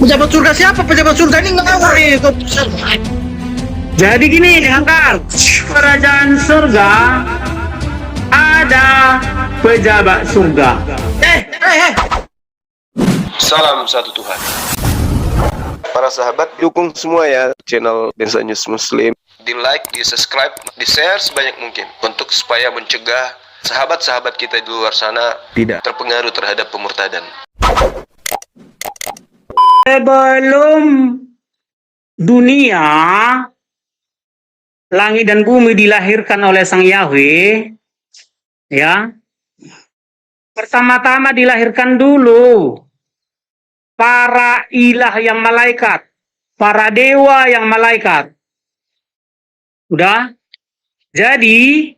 Pejabat surga siapa? Pejabat surga ini ngawur nih. Jadi gini, Angkar, kerajaan surga ada pejabat surga. Salam satu Tuhan. Para sahabat, dukung semua ya channel Bensa News Muslim. Di like, di subscribe, di share sebanyak mungkin untuk supaya mencegah sahabat-sahabat kita di luar sana tidak terpengaruh terhadap pemurtadan. Sebelum dunia, langit dan bumi dilahirkan oleh Sang Yahweh, ya, pertama-tama dilahirkan dulu para ilah yang malaikat, para dewa yang malaikat. Udah? Jadi,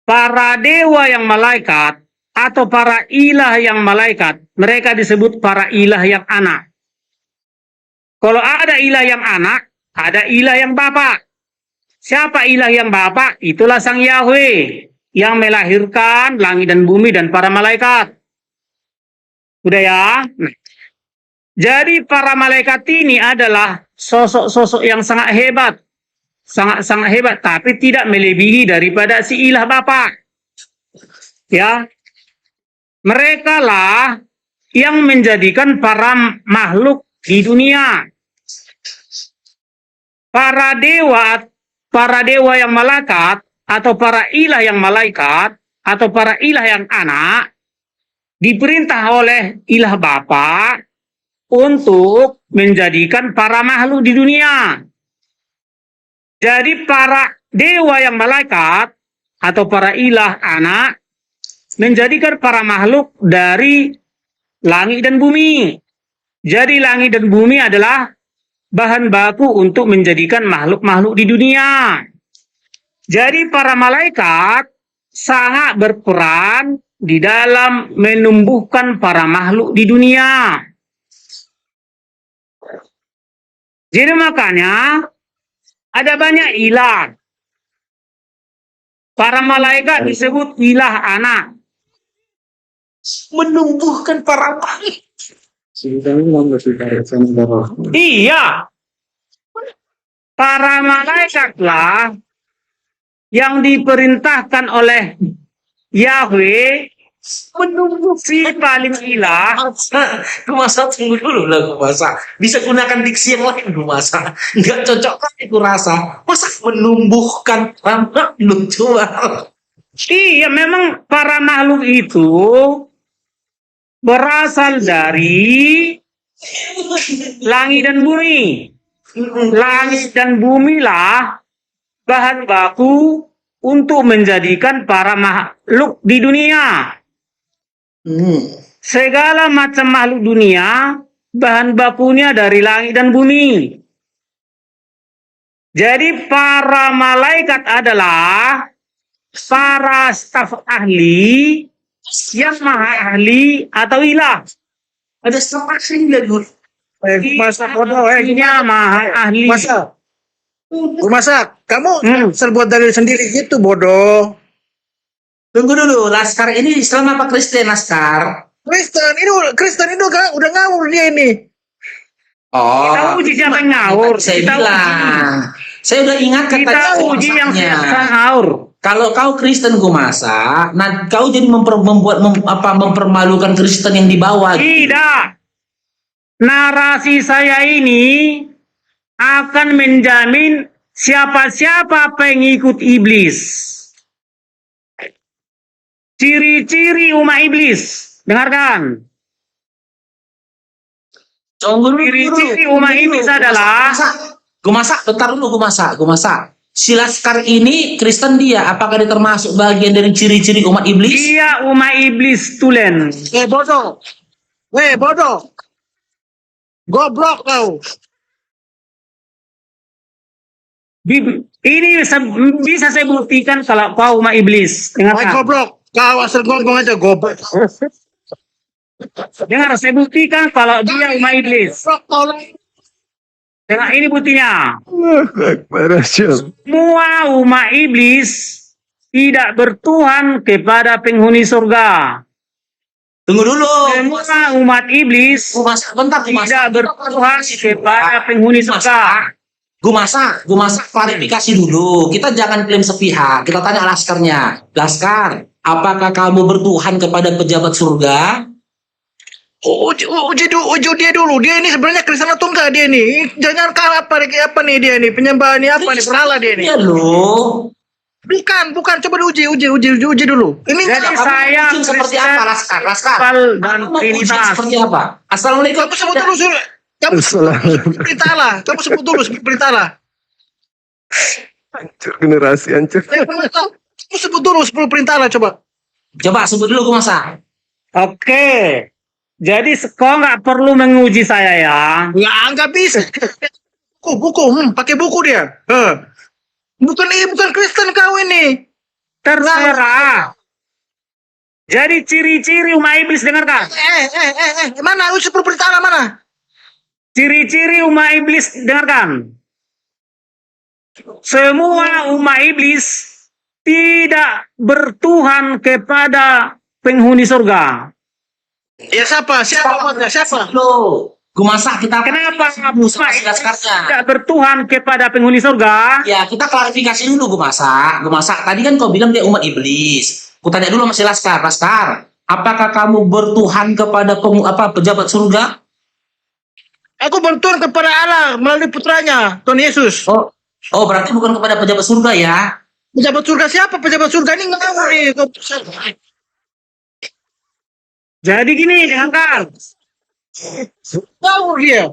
para dewa yang malaikat atau para ilah yang malaikat, mereka disebut para ilah yang anak. Kalau ada ilah yang anak, ada ilah yang bapak. Siapa ilah yang bapak? Itulah Sang Yahweh yang melahirkan langit dan bumi dan para malaikat. Udah ya? Nah, jadi para malaikat ini adalah sosok-sosok yang sangat hebat. Sangat-sangat hebat, tapi tidak melebihi daripada si ilah bapak. Ya. Mereka lah yang menjadikan para makhluk di dunia. Para dewa yang malaikat, atau para ilah yang malaikat, atau para ilah yang anak, diperintah oleh ilah bapa untuk menjadikan para makhluk di dunia. Jadi para dewa yang malaikat, atau para ilah anak, menjadikan para makhluk dari langit dan bumi. Jadi langit dan bumi adalah bahan baku untuk menjadikan makhluk-makhluk di dunia. Jadi para malaikat sangat berperan di dalam menumbuhkan para makhluk di dunia. Jadi makanya ada banyak ilah. Para malaikat disebut ilah anak. Menumbuhkan para makhluk. Iya. Para malaikatlah yang diperintahkan oleh Yahweh menumbuh si paling ilah. Masa tunggu dulu lah masa. Bisa gunakan diksi yang lain masa. Nggak cocok kan itu rasa. Masa menumbuhkan makhluk coba. Iya, memang para makhluk itu berasal dari langit dan bumi. Langit dan bumi lah bahan baku untuk menjadikan para makhluk di dunia. Segala macam makhluk dunia bahan bakunya dari langit dan bumi. Jadi para malaikat adalah para staf ahli yang maha ahli atau ilah. Ada staf-ahli lagi. Masa bodoh maha ahli. Masa kamu buat dalil sendiri gitu bodoh. Tunggu dulu, Laskar ini Islam apa Kristen, Laskar? Kristen itu kan udah ngawur dia ini. Kita uji siapa yang ngawur. Saya bilang. Saya udah ingatkan Kita uji yang ngawur. Kalau kau Kristen Gumasa, nah kau jadi mempermalukan Kristen yang di bawah. Tidak. Narasi saya ini akan menjamin siapa-siapa pengikut iblis. Ciri-ciri umat iblis. Dengarkan. Ciri-ciri umat iblis adalah Gumasa, bentar dulu Gumasa. Si Laskar ini Kristen dia, apakah dia termasuk bagian dari ciri-ciri umat iblis? dia umat iblis tulen. Bodoh. Bodoh. Goblok kau. Ini bisa saya buktikan kalau kau umat iblis. Dengarkan. Goblok. Kau asal ngomong aja goblok. Dengar, saya buktikan kalau dia umat iblis. Dengar, ini buktinya. Semua umat iblis tidak bertuhan kepada penghuni surga. Tunggu dulu. Semua umat iblis Gue masak bentar, gue masak. tidak bertuhan kepada penghuni surga. Gue masak klarifikasi dulu. Kita jangan klaim sepihak. Kita tanya Laskarnya. Laskar, apakah kamu bertuhan kepada pejabat surga? Uji dia dulu. Dia ini sebenarnya Kristen atau enggak dia nih? Jangan kalah apa nih dia nih? Penyembah nih apa nih? Berhala dia nih. Iya loh. Bukan. Coba uji dulu. Ini Jadi apa? saya Ujian seperti apa, Laskar? Tunggal dan Kamu mau ujian Trinitas. seperti apa? Assalamualaikum. Kamu sebut dulu kamu perintah Allah. Kamu sebut dulu perintah Allah. Hancur generasi, hancur. Kamu sebut dulu 10 perintah Allah coba. Coba sebut dulu, gue masak. Oke. Jadi kau nggak perlu menguji saya ya. Nggak bisa. Buku. Pakai buku dia. Bukan Kristen kau ini. Terserah. Jadi ciri-ciri umat iblis, dengarkan. Mana? 10 perintah Allah mana? Ciri-ciri umat iblis, dengarkan. Semua umat iblis tidak bertuhan kepada penghuni surga. Ya siapa umatnya? Siapa? Loh, gue masak. Kita Kenapa sama umat si iblis Laskarnya. tidak bertuhan kepada penghuni surga? Ya, kita klarifikasi dulu, gue masak. Tadi kan kau bilang dia umat iblis. Ku tanya dulu sama si Laskar. Laskar, apakah kamu bertuhan kepada pejabat surga? Aku bertuhan kepada Allah melalui putranya, Tuhan Yesus. Oh, berarti bukan kepada pejabat surga ya? Pejabat surga siapa? Pejabat surga ini nggak tahu nih. Jadi gini, dengarkan. Tahu dia.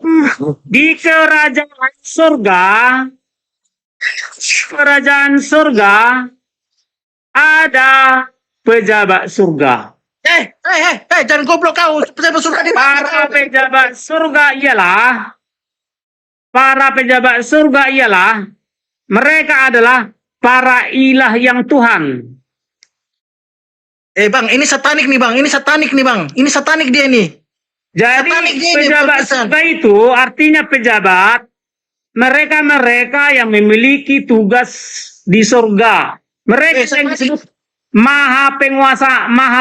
Di kerajaan surga ada pejabat surga. Jangan goblok kau. Pejabat surga di Para pejabat surga ialah mereka adalah para ilah yang Tuhan. Bang, ini satanik nih bang. Ini satanik dia nih. Jadi Satanik dia ini, pejabat Protestan. surga itu artinya pejabat mereka yang memiliki tugas di surga. Mereka yang disebut maha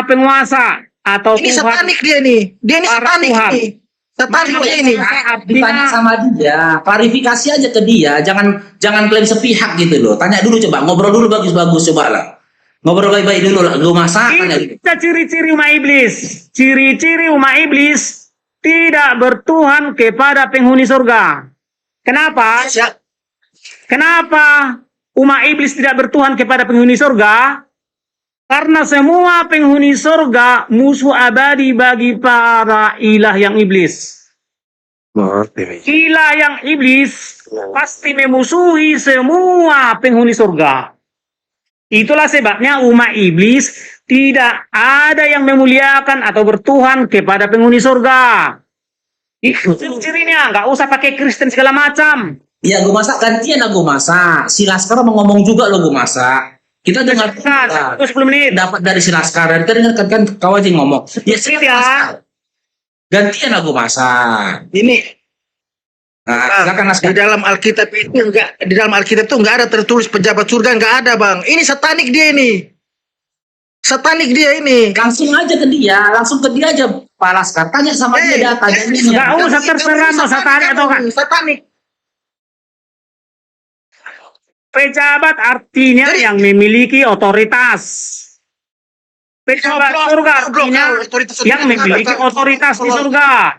penguasa atau Ini Tuhan. satanik dia nih. Dia ini Para satanik Tuhan. nih. Satanik dia ini. Ditanya sama dia, klarifikasi aja ke dia, jangan klaim sepihak gitu loh. Tanya dulu coba, ngobrol dulu bagus-bagus coba lah. Ngobrol baik-baik dulu lah, gue masak tanya dulu. Itu ciri-ciri umat iblis. Ciri-ciri umat iblis tidak bertuhan kepada penghuni surga. Kenapa? Kenapa umat iblis tidak bertuhan kepada penghuni surga? Karena semua penghuni surga musuh abadi bagi para ilah yang iblis. Ilah yang iblis pasti memusuhi semua penghuni surga. Itulah sebabnya umat iblis tidak ada yang memuliakan atau bertuhan kepada penghuni surga. Itu cirinya, nggak usah pakai Kristen segala macam. Ya gue masak, gantian lah gue masak. Si Laskar mau ngomong juga lo gue masak. Kita dengar Nah, 10 menit. dapat dari si Laskar. Kita dengarkan kan kau aja yang ngomong. Ya silakan Ya. Laskar. Gantian lah gue masak. Ini Nah, silakan di Laskar. dalam Alkitab itu enggak ada tertulis pejabat surga, enggak ada bang. Ini satanik dia ini. Satanik dia ini. Langsung aja ke dia aja Pak Laskar. Tanya sama dia data. Nggak usah terserah mau satanik atau enggak. Satanik. Pejabat artinya Jadi- yang memiliki otoritas. Pejabat surga artinya yang memiliki otoritas di surga.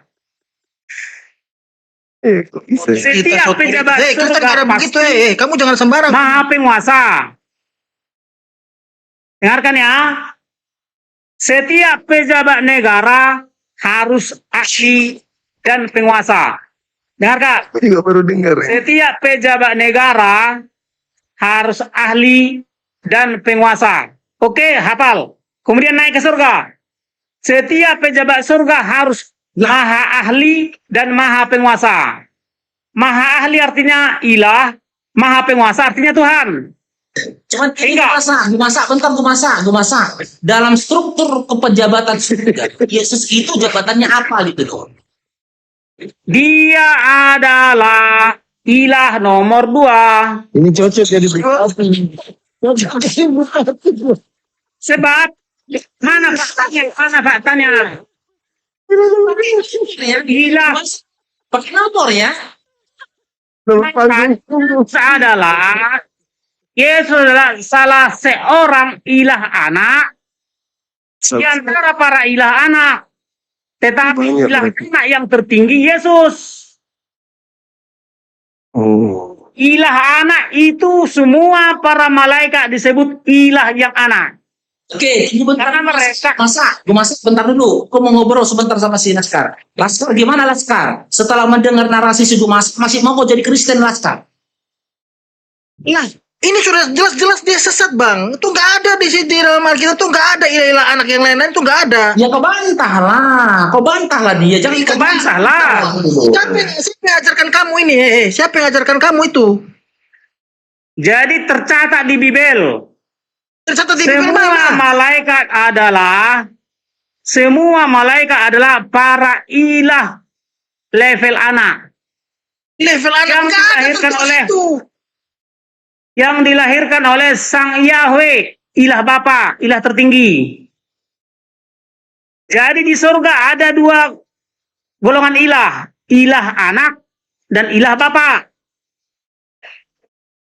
Setiap pejabat Kristen surga cara begitu pasti kamu jangan sembarang. maha penguasa. Dengarkan ya. Setiap pejabat negara harus ahli dan penguasa. Dengarkan. Aku juga baru dengar ya. Setiap pejabat negara harus ahli dan penguasa. Oke, hafal. Kemudian naik ke surga. Setiap pejabat surga harus maha ahli dan maha penguasa. Maha ahli artinya ilah, maha penguasa artinya Tuhan. Cuman ini Enggak. gue masak, bentar gue masak. Dalam struktur kepejabatan surga, Yesus itu jabatannya apa gitu loh? Dia adalah ilah nomor 2. Ini cocok jadi berita. Sebab Mana faktanya? Mana faktanya? Ilah Pakai nomor ya. Yesus adalah salah seorang ilah anak di antara para ilah anak. Tetapi ilah anak yang tertinggi Yesus. Oh. Ilah anak itu semua para malaikat disebut ilah yang anak. Oke, tunggu bentar. Karena mereka Gue masak bentar dulu. Gue mau ngobrol sebentar sama si Laskar. Laskar, gimana Laskar? Setelah mendengar narasi si Gumas, masih mau kok jadi Kristen Laskar? Nah, ini sudah jelas-jelas dia sesat, Bang. Itu nggak ada di sini dalam Alkitab tuh nggak ada ilah-ilah anak yang lain-lain tuh nggak ada. Ya kau bantahlah dia. Jangan Iya, kau bantahlah. Siapa yang ajarkan kamu ini? Siapa yang ajarkan kamu itu? jadi tercatat di Bibel. Tercatat di Bibel Semua malaikat adalah para ilah level anak level anak yang nggak ada dilahirkan tuh oleh itu. yang dilahirkan oleh Sang Yahweh, ilah Bapa, ilah tertinggi. Jadi di surga ada dua golongan ilah anak dan ilah Bapa.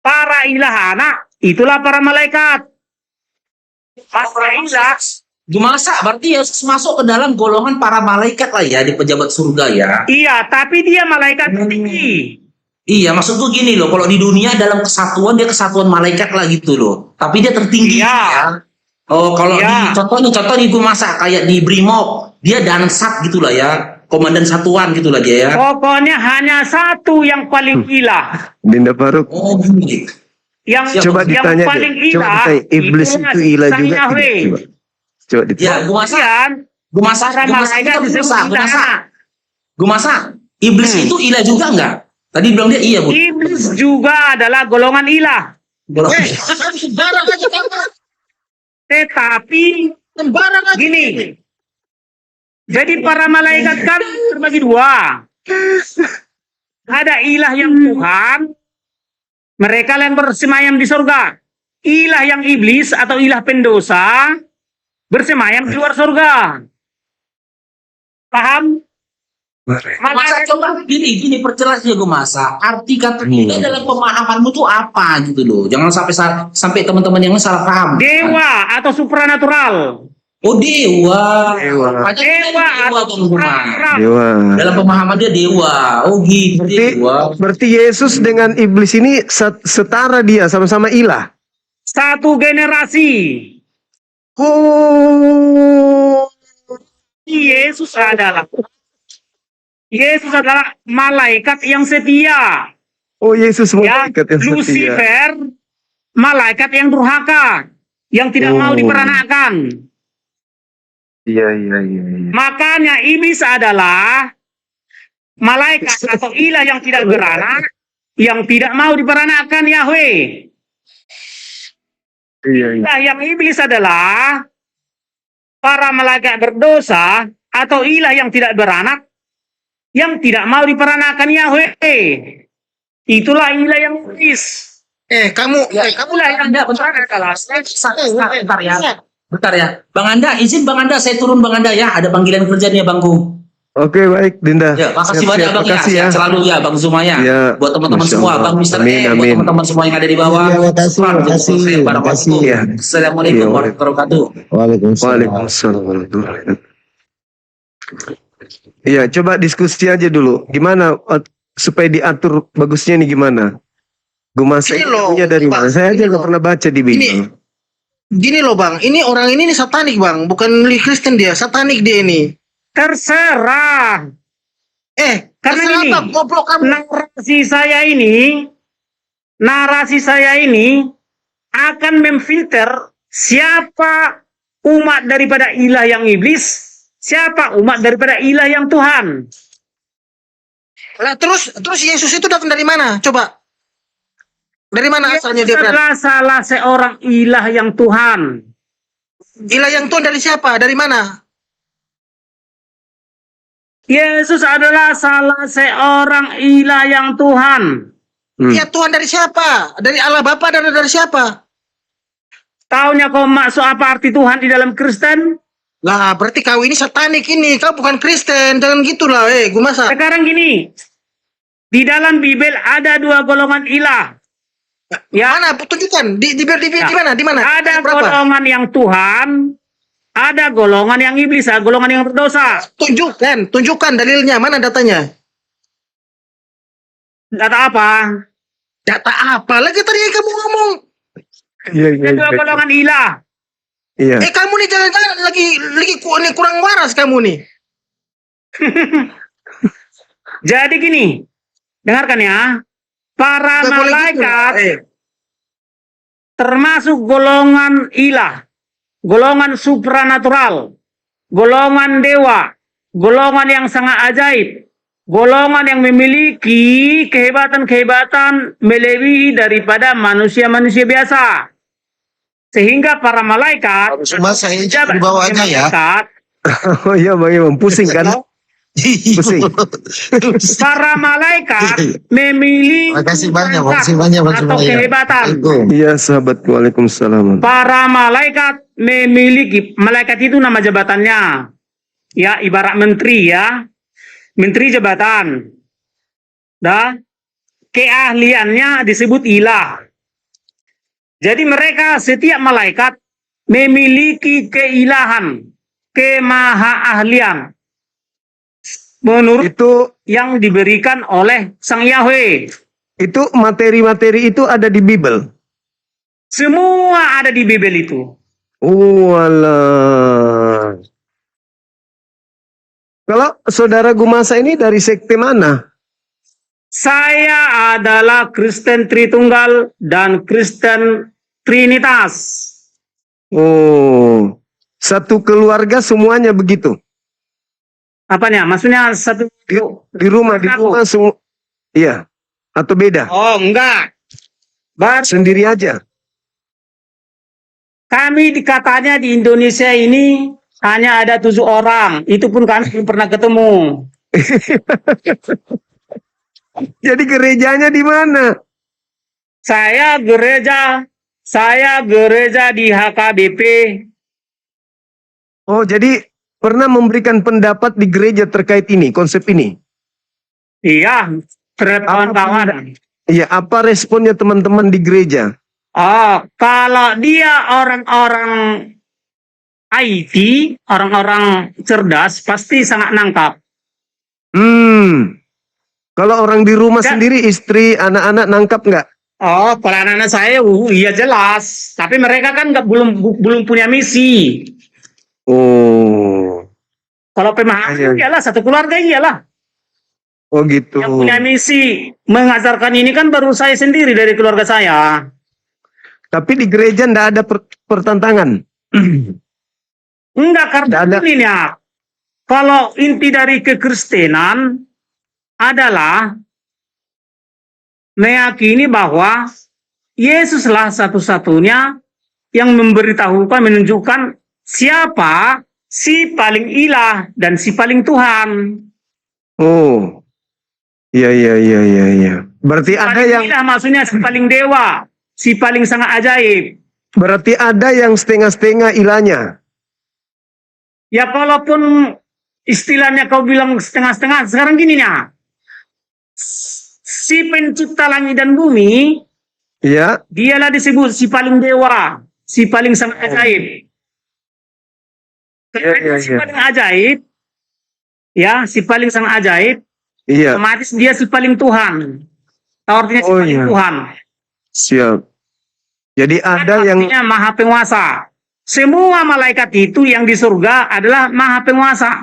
Para ilah anak itulah para malaikat. Para ilah Gimasa, berarti Yesus masuk ke dalam golongan para malaikat lah ya di pejabat surga ya. iya, tapi dia malaikat tertinggi. Iya, maksud gue gini loh, kalau di dunia dalam kesatuan dia kesatuan malaikat lah gitu loh. Tapi dia tertinggi Iya. ya. Oh, kalau Iya. contohnya gue masak kayak di Brimob, dia Dansat gitulah ya, komandan satuan gitulah dia ya. Pokoknya hanya satu yang paling ilah. Dinda Faruk. Oh, gini. Yang Coba yang ditanya paling deh. Coba ilah ditanya. Iblis itu ilah Sang juga Yahweh. tidak? Coba ditanya. Ya, gue masak, Kemudian gue masak, para malaikat disebut ilah anak. gue masak. Iblis itu ilah juga enggak? Tadi bilang dia iya, Bu. Iblis juga adalah golongan ilah. Sembarang aja kamu. Tetapi Sembarang aja. gini, jadi para malaikat kan terbagi dua. Ada ilah yang Tuhan, mereka yang bersemayam di surga. Ilah yang iblis atau ilah pendosa bersemayam di luar surga. Paham? Masa coba gini perjelasnya gue masa arti kata ilah dalam pemahamanmu tuh apa gitu loh, jangan sampai teman-teman yang lain salah paham. Dewa atau supranatural. Oh dewa. Dewa. Padahal Dewa kan atau Tuhan Guma. supranatural. Dewa. Dalam pemahaman dia dewa. Oh gitu dewa. Berarti Yesus dengan iblis ini setara dia, sama-sama ilah. Satu generasi. Oh. Yesus adalah malaikat yang setia. Oh, Yesus Ya, malaikat yang setia. Lucifer malaikat yang durhaka, yang tidak mau Oh. diperanakan. Iya. Makanya iblis adalah malaikat atau ilah yang tidak beranak, yang tidak mau diperanakan Yahweh. Iya. Nah, yang iblis adalah para malaikat berdosa atau ilah yang tidak beranak, yang tidak mau diperanakan Yahweh. Itulah ilah yang iblis. Kamu Itulah yang Anda bentar ya. Bentar ya. Bang Anda, izin Bang Anda, saya turun Bang Anda ya. Ada panggilan kerja nih ya Bangku. Oke, baik, Dinda. Ya, makasih Siap-siap. banyak Bang ya. Makasih ya. Sehat selalu ya Bang Zumaya. Ya, Buat teman-teman Masya semua, Allah. Bang Mister Amin, buat amin. teman-teman semua yang ada di bawah. Ya, makasih, makasih, makasih. Ya. Assalamualaikum Ya, warahmatullahi wabarakatuh. Waalaikumsalam. Waalaikumsalam warahmatullahi wabarakatuh. Iya, coba diskusi aja dulu. Gimana supaya diatur bagusnya nih gimana? Gumasa Ini loh, punya dari mana? Bang. Saya aja Ini nggak loh. pernah baca di Bible. Gini loh Bang, ini orang ini nih satanik Bang, bukan Kristen dia, satanik dia ini. Terserah. Karena terserah gini, apa, goblok kamu. narasi saya ini akan memfilter siapa umat daripada ilah yang iblis, siapa umat daripada ilah yang Tuhan. Lah terus Yesus itu datang dari mana? Coba. Dari mana asalnya dia berada? Adalah salah seorang ilah yang Tuhan. Ilah yang Tuhan dari siapa? Dari mana? Yesus adalah salah seorang ilah yang Tuhan. Ya Tuhan dari siapa? Dari Allah Bapa dan dari siapa? Taunya kau maksud apa arti Tuhan di dalam Kristen? Lah, berarti kau ini satanik ini. Kau bukan Kristen. Jangan gitulah, Gumasa. Sekarang gini, di dalam Bible ada 2 golongan ilah. Ya, Mana? Tunjukkan. Di Ya. mana? Di mana? ada Ayat berapa? golongan yang Tuhan, ada golongan yang iblis, ada golongan yang berdosa. Tunjukkan dalilnya. Mana datanya? Data apa? Data apa? Lagi tadi kamu ngomong. Iya, Ada 2 golongan ilah. Iya. Kamu nih jangan-jangan lagi ini kurang waras kamu nih. Jadi gini, dengarkan ya. Para Nggak boleh gitu. malaikat termasuk golongan ilah, golongan supranatural, golongan dewa, golongan yang sangat ajaib, golongan yang memiliki kehebatan-kehebatan melebihi daripada manusia-manusia biasa. Sehingga para malaikat Cuma saya menjabat dibawa sebagai aja ya. malaikat, Oh iya Bang Imam, pusing kan? Pusing. para malaikat memiliki Makasih banyak, pangkat makasih banyak, Bang atau Sumayya. kehebatan. Assalamualaikum. Iya sahabat, waalaikumsalam. Para malaikat memiliki, malaikat itu nama jabatannya. Ya, ibarat menteri ya. Menteri jabatan. Dah. Keahliannya disebut ilah. Jadi mereka setiap malaikat memiliki keilahan, kemahaahlian. Menurut Itu yang diberikan oleh Sang Yahweh. materi-materi itu ada di Bible. Semua ada di Bible itu. Oh alah. Kalau saudara Gumasa ini dari sekte mana? Saya adalah Kristen Tritunggal dan Kristen Trinitas. Oh, satu keluarga semuanya begitu. Apanya? Maksudnya satu... Di rumah semua. Iya. Atau beda? Oh, enggak. Sendiri aja. Kami katanya di Indonesia ini hanya ada 7 orang. Itu pun kami belum pernah ketemu. Jadi gerejanya di mana? Saya gereja di HKBP. Oh, jadi pernah memberikan pendapat di gereja terkait ini, konsep ini? Iya, terhadap kawan-kawan. Iya, apa responnya teman-teman di gereja? Oh, kalau dia orang-orang IT, orang-orang cerdas, pasti sangat nangkap. Kalau orang di rumah Ya. sendiri, istri, anak-anak nangkap nggak? Oh, kalau anak-anak saya, iya jelas. Tapi mereka kan belum punya misi. Oh, Kalau pemahaman Iya. iyalah, satu keluarga iyalah. oh gitu. Yang punya misi mengajarkan ini kan baru saya sendiri dari keluarga saya. Tapi di gereja nggak ada pertentangan. Enggak, karena Nggak ada. ini ya. Kalau inti dari kekristenan adalah meyakini bahwa Yesuslah satu-satunya yang memberitahukan, menunjukkan siapa si paling ilah dan si paling Tuhan. Oh, iya. Berarti ada Paling yang ilah maksudnya si paling dewa, si paling sangat ajaib. berarti ada yang setengah-setengah ilahnya. Ya kalaupun istilahnya kau bilang setengah-setengah, sekarang gini ya. Si pencipta langit dan bumi, Iya. dialah disebut si paling dewa, si paling sangat ajaib. Karena si paling ajaib, ya si paling sangat ajaib, Iya. otomatis dia si paling Tuhan. Tahu artinya si Oh, paling iya. Tuhan. Siap. Jadi ada yang Artinya maha penguasa. Semua malaikat itu yang di surga adalah maha penguasa,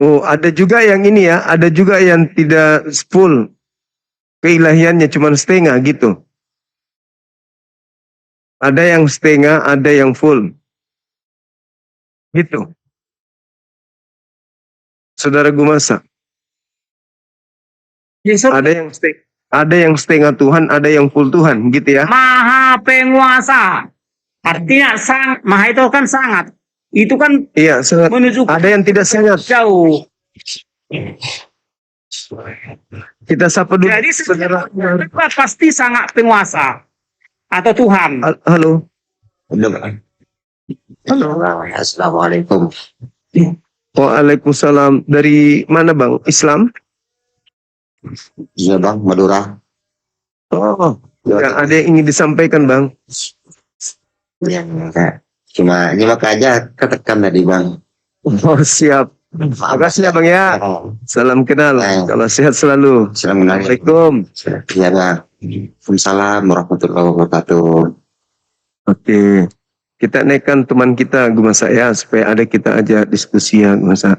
Oh, ada juga yang ini ya, ada juga yang tidak full keilahiannya, cuma setengah gitu. Ada yang setengah, ada yang full. Gitu. Saudara Gumasa, di surga ada yang setengah Tuhan, ada yang full Tuhan, gitu ya. maha penguasa. Artinya maha itu kan sangat. Itu kan Iya, sangat. menunjukkan Ada yang tidak sangat. jauh. Kita sapa dulu. Jadi saudara. setiap pasti sangat penguasa. atau Tuhan. Halo. Assalamualaikum. Waalaikumsalam. Dari mana bang? Islam? Iya bang, Madura. Oh, ya, ada yang ingin disampaikan bang? Cuma nyimak aja ketekan tadi bang. Oh siap. Makasih ya bang ya. Salam kenal. Kalau sehat selalu. Assalamualaikum. Assalamualaikum. Iya bang. Waalaikumsalam warahmatullahi wabarakatuh. Oke. Kita naikkan teman kita Gumasa ya, supaya ada kita aja diskusi ya Gumasa.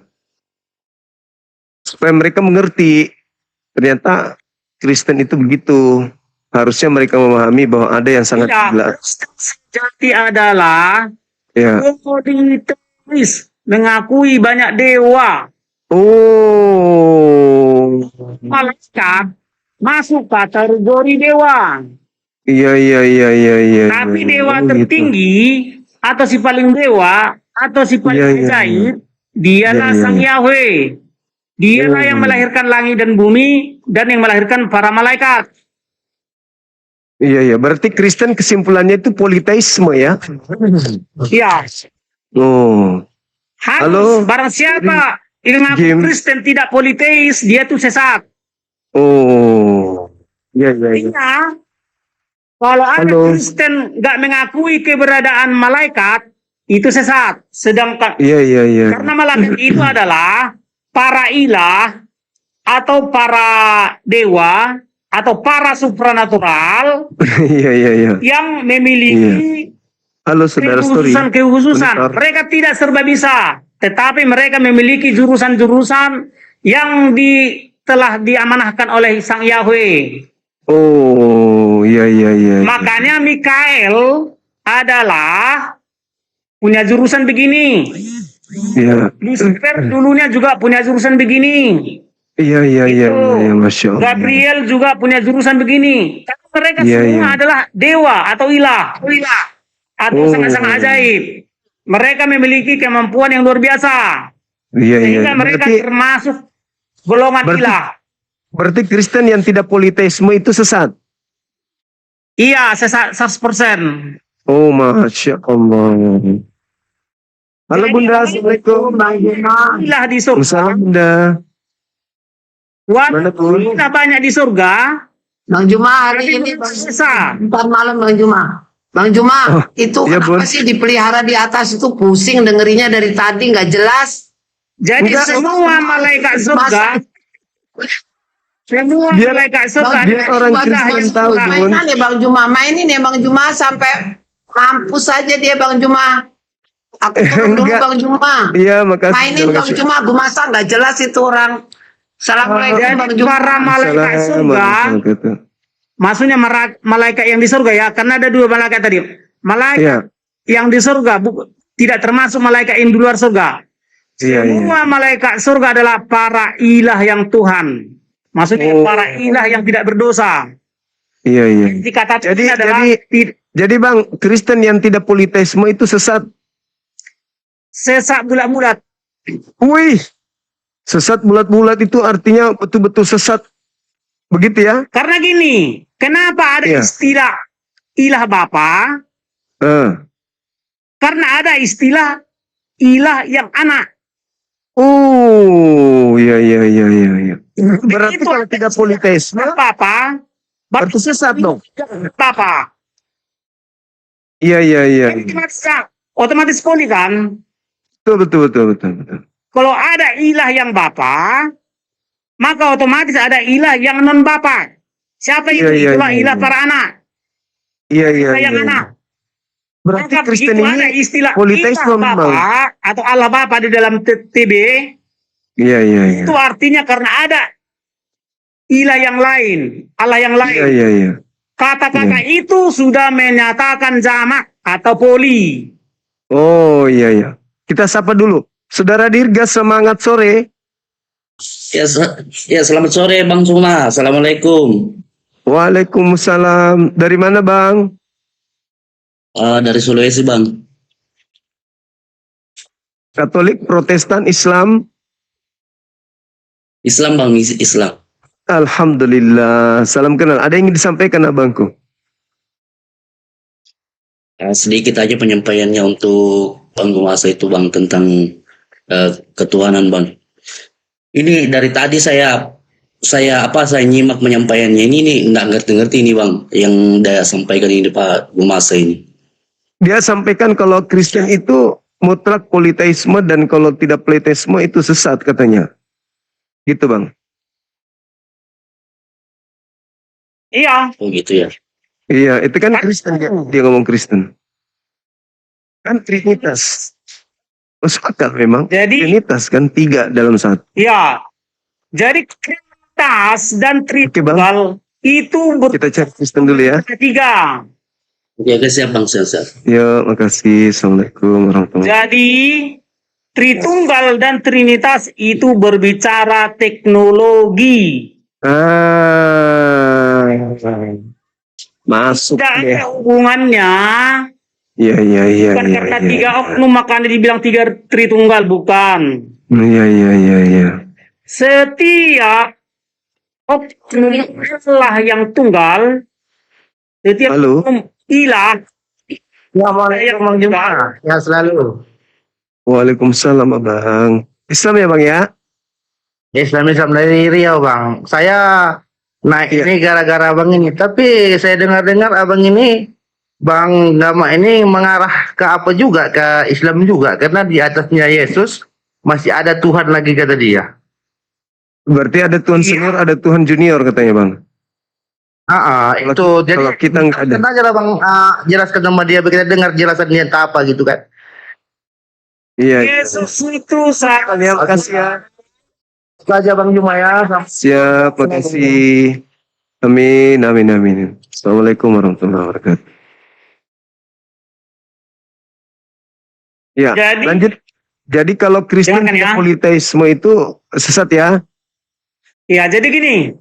Supaya mereka mengerti ternyata Kristen itu begitu. Harusnya mereka memahami bahwa ada yang sangat Tidak, gila. Kristen sejati adalah Ya. politeis, mengakui banyak dewa. Oh. Malaikat masuk kategori dewa. Iya. Tapi iya. dewa Oh, gitu. tertinggi atau si paling dewa atau si paling Iya, iya, ajaib, dialah Iya, iya. Sang Yahweh. Dialah Oh. yang melahirkan langit dan bumi dan yang melahirkan para malaikat. Iya. Berarti Kristen kesimpulannya itu politeisme ya? Ya, Oh. harus Halo? barang siapa yang mengaku Jim. Kristen tidak politeis, dia tuh sesat. Oh. Iya. Artinya, kalau ada Halo. Kristen nggak mengakui keberadaan malaikat, itu sesat. Sedangkan Iya. karena malaikat itu adalah para ilah atau para dewa atau para supranatural Iya. yang memiliki Halo saudara story. kekhususan. Bentar. Mereka tidak serba bisa, tetapi mereka memiliki jurusan-jurusan yang telah diamanahkan oleh Sang Yahweh. Oh, iya. Makanya Mikael adalah punya jurusan begini. Iya. Lucifer dulunya juga punya jurusan begini. Iya, Masya Allah. Gabriel juga punya jurusan begini. Karena mereka Iya, semua iya. adalah dewa atau ilah. Atau Oh. sangat-sangat ajaib. Mereka memiliki kemampuan yang luar biasa. Iya. Sehingga mereka termasuk golongan ilah. Berarti Kristen yang tidak politeisme itu sesat. Iya, 100%. Oh, Masya Allah. Halo Jadi, Bunda, Assalamualaikum. Ilah di surga. Salam Bunda. Mana, Bun? Kita banyak di surga. Bang Juma hari Tapi ini Bang sisa. Ntar malam Bang Juma. Bang Juma Oh, itu iya, kenapa Bun. sih dipelihara di atas itu pusing dengerinya dari tadi nggak jelas. Jadi Enggak. semua malaikat surga, semua Dia- malaikat surga dia orang ibadah Kristen yang tahu, surga. Bun. Mainan ya Bang Juma, mainin ya Bang Juma sampai mampus saja dia Bang Juma. Aku turun dulu Enggak. Bang Juma. Iya, makasih. Mainin terima Bang kasih. Juma, gue masa nggak jelas itu orang. Assalamualaikum Bang Jadi Juma. para malaikat surga, Assalamualaikum. maksudnya malaikat yang di surga ya, karena ada dua malaikat tadi. Malaikat Iya, yang di surga tidak termasuk malaikat yang di luar surga. iya. Semua malaikat surga adalah para ilah yang Tuhan. Maksudnya Oh. para ilah yang tidak berdosa. Iya. Jika kata Jadi- ini adalah Jadi Bang, Kristen yang tidak politeisme itu sesat. sesak bulat-bulat. Wih, sesat bulat-bulat itu artinya betul-betul sesat. Begitu ya? Karena gini, kenapa ada Iya. istilah ilah Bapa? Karena ada istilah ilah yang anak. Oh, iya. Berarti Begitu kalau ada tidak istilah politeisme, Bapa, berarti sesat dong. Bapa. Iya. Otomatis poli kan? Betul. Kalau ada ilah yang Bapa, maka otomatis ada ilah yang non Bapa. Siapa itu? Iya, Itulah iya, ilah iya. para anak. Iya. Ilah yang anak. Berarti Maka Kristen begitu ada ini istilah politeisme ilah memang. Bapa atau Allah Bapa di dalam TB, Iya. itu artinya karena ada ilah yang lain, Allah yang lain. Iya. Kata-kata itu sudah menyatakan jamak atau poli. Oh, iya. Kita sapa dulu. Saudara Dirga, semangat sore. Ya, selamat sore Bang Juma. Assalamualaikum. Waalaikumsalam. Dari mana, Bang? Dari Sulawesi Bang. Katolik, Protestan, Islam? Islam Bang, Islam. Alhamdulillah. Salam kenal. Ada yang ingin disampaikan, abangku? Sedikit aja penyampaiannya untuk Bang Gumasa itu Bang tentang ketuhanan Bang. Ini dari tadi saya nyimak penyampaiannya ini nih nggak ngerti-ngerti ini Bang yang dia sampaikan ini Pak Gumasa ini. Dia sampaikan kalau Kristen itu mutlak politeisme dan kalau tidak politeisme itu sesat katanya. Gitu Bang. Iya. Oh gitu ya. Iya, itu kan Kristen dia ngomong Kristen. Kan Trinitas. Masuk akal memang. Jadi Trinitas kan 3 dalam 1. ya. Jadi Trinitas dan Bang. Tritunggal itu Kita cari Kristen dulu ya. bertiga. Ya guys siap Bang siap. Ya, makasih. Assalamualaikum warahmatullahi wabarakatuh. Jadi Tritunggal dan Trinitas itu berbicara teknologi. Masuk Tidak deh. ada hubungannya. Iya. Bukan karena 3 oknum makanya dibilang 3 Tritunggal, bukan. Iya. Setiap oknum ilah yang tunggal, setiap Halo. oknum ilah Assalamualaikum Bang Juma. Ya selalu. Waalaikumsalam Abang. Islam ya Bang ya? Islam dari Riau Bang. Saya naik ini gara-gara Abang ini. Tapi saya dengar-dengar Abang ini Bang Gama ini mengarah ke apa juga, ke Islam juga. Karena di atasnya Yesus masih ada Tuhan lagi kata dia. Berarti ada Tuhan senior, ada Tuhan junior katanya Bang. Itu jadi Kalau kita nggak ada. aja lah Bang jelaskan sama dia, kita dengar jelasannya entah apa gitu kan. Iya. Yesus itu sangat Ya, makasih ya. Saja Bang Juma ya. Siap, makasih. Amin. Assalamualaikum warahmatullahi wabarakatuh. Ya, Jadi- lanjut. Jadi kalau Kristen Jangan ya. politeisme itu sesat ya? Ya, jadi gini.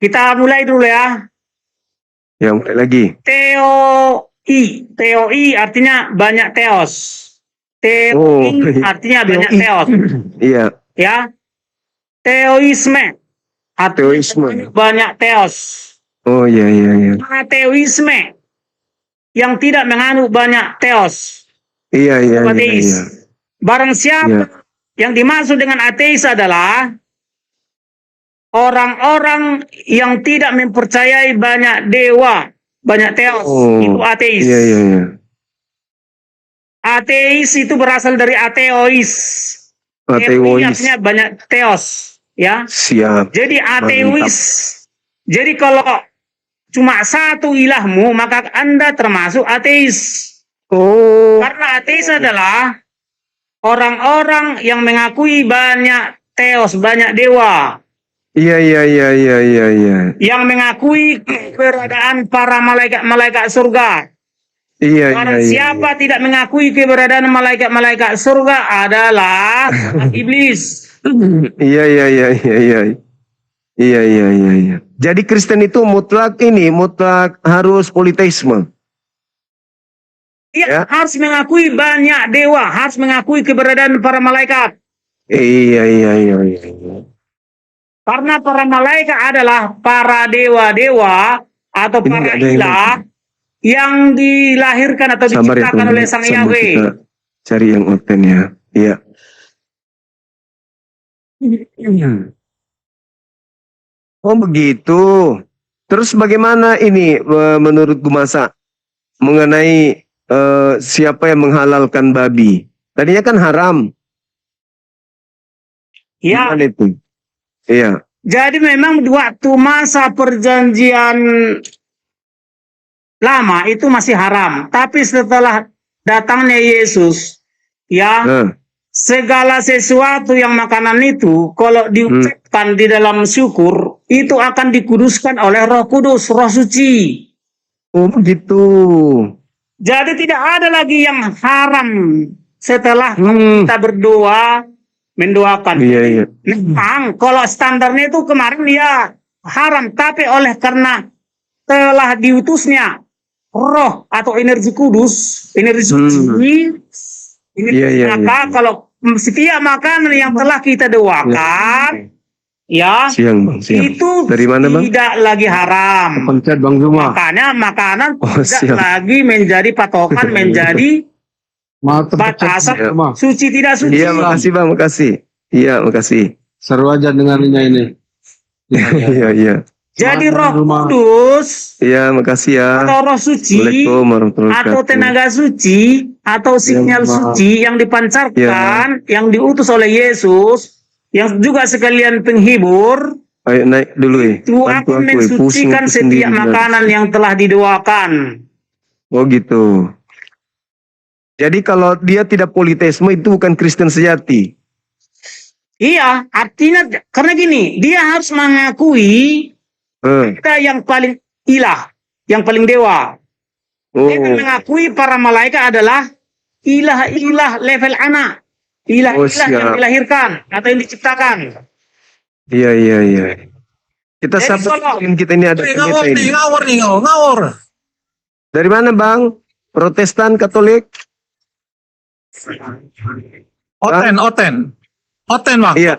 Kita mulai dulu ya. Ya, mulai lagi. Teoi artinya banyak teos. Teoi Oh, artinya banyak teoi. teos. Iya, Ya. Teoisme artinya teoisme. banyak teos. Oh, iya. Ateisme yang tidak menganut banyak teos. Iya. Ateis. Barang siapa yang dimaksud dengan ateis adalah orang-orang yang tidak mempercayai banyak dewa, banyak teos. Oh, Itu ateis. Iya. Ateis itu berasal dari ateois. Teoi Ateis. artinya banyak teos, ya. Siap. Jadi ateis. Jadi kalau cuma satu ilahmu, maka Anda termasuk ateis. Oh, Karena ateis adalah orang-orang yang mengakui banyak teos, banyak dewa. iya. Yang mengakui keberadaan para malaikat-malaikat surga. Iya. Barang siapa tidak mengakui keberadaan malaikat-malaikat surga adalah iblis. Iya. Jadi Kristen itu mutlak harus politeisme. Ia Ya. harus mengakui banyak dewa, harus mengakui keberadaan para malaikat. Iya. Karena para malaikat adalah para dewa-dewa atau Ini para nggak ada yang ilah yang dilahirkan atau Sabar ya diciptakan teman. oleh Sang Sambil Yahweh. kita cari yang open ya. Iya. Oh begitu. Terus bagaimana ini menurut Gumasa mengenai siapa yang menghalalkan babi? Tadinya kan haram. Ya, Gimana itu? Iya. jadi memang waktu masa perjanjian lama itu masih haram. Tapi setelah datangnya Yesus, ya, Nah, segala sesuatu yang makanan itu kalau diucapkan di dalam syukur itu akan dikuduskan oleh Roh Kudus, Roh Suci. oh begitu. Jadi tidak ada lagi yang haram setelah kita berdoa mendoakan. Iya. Memang kalau standarnya itu kemarin ya haram, tapi oleh karena telah diutusnya Roh atau energi kudus, energi suci, Iya. maka kalau setiap makanan yang telah kita doakan ya, Siang bang, siang. itu Dari mana bang? tidak lagi haram. Pencet bang Juma. Makanya makanan Oh, tidak siap. lagi menjadi patokan, menjadi batasan Iya. suci tidak suci. Iya makasih bang, makasih. Iya makasih. Seru aja dengarnya ini. Iya iya. Jadi Roh Kudus Iya makasih ya. atau Roh Suci Assalamualaikum warahmatullahi atau wabarakatuh. tenaga suci atau sinyal maaf. suci yang dipancarkan, yang diutus oleh Yesus, yang juga sekalian penghibur, Ayo naik dulu ya. itu akan mensucikan setiap makanan yang telah didoakan. Oh gitu. Jadi kalau dia tidak politeisme itu bukan Kristen sejati. Iya, artinya karena gini, dia harus mengakui kita yang paling ilah, yang paling dewa. Dia Oh, mengakui para malaikat adalah ilah-ilah level anak, ilah-ilah yang siap. dilahirkan atau yang diciptakan. iya iya iya. Kita Jadi sabar kalau- kita ini ada pendeta ini. ngawur. Dari mana bang? Protestan, Katolik? Oten bang, Iya.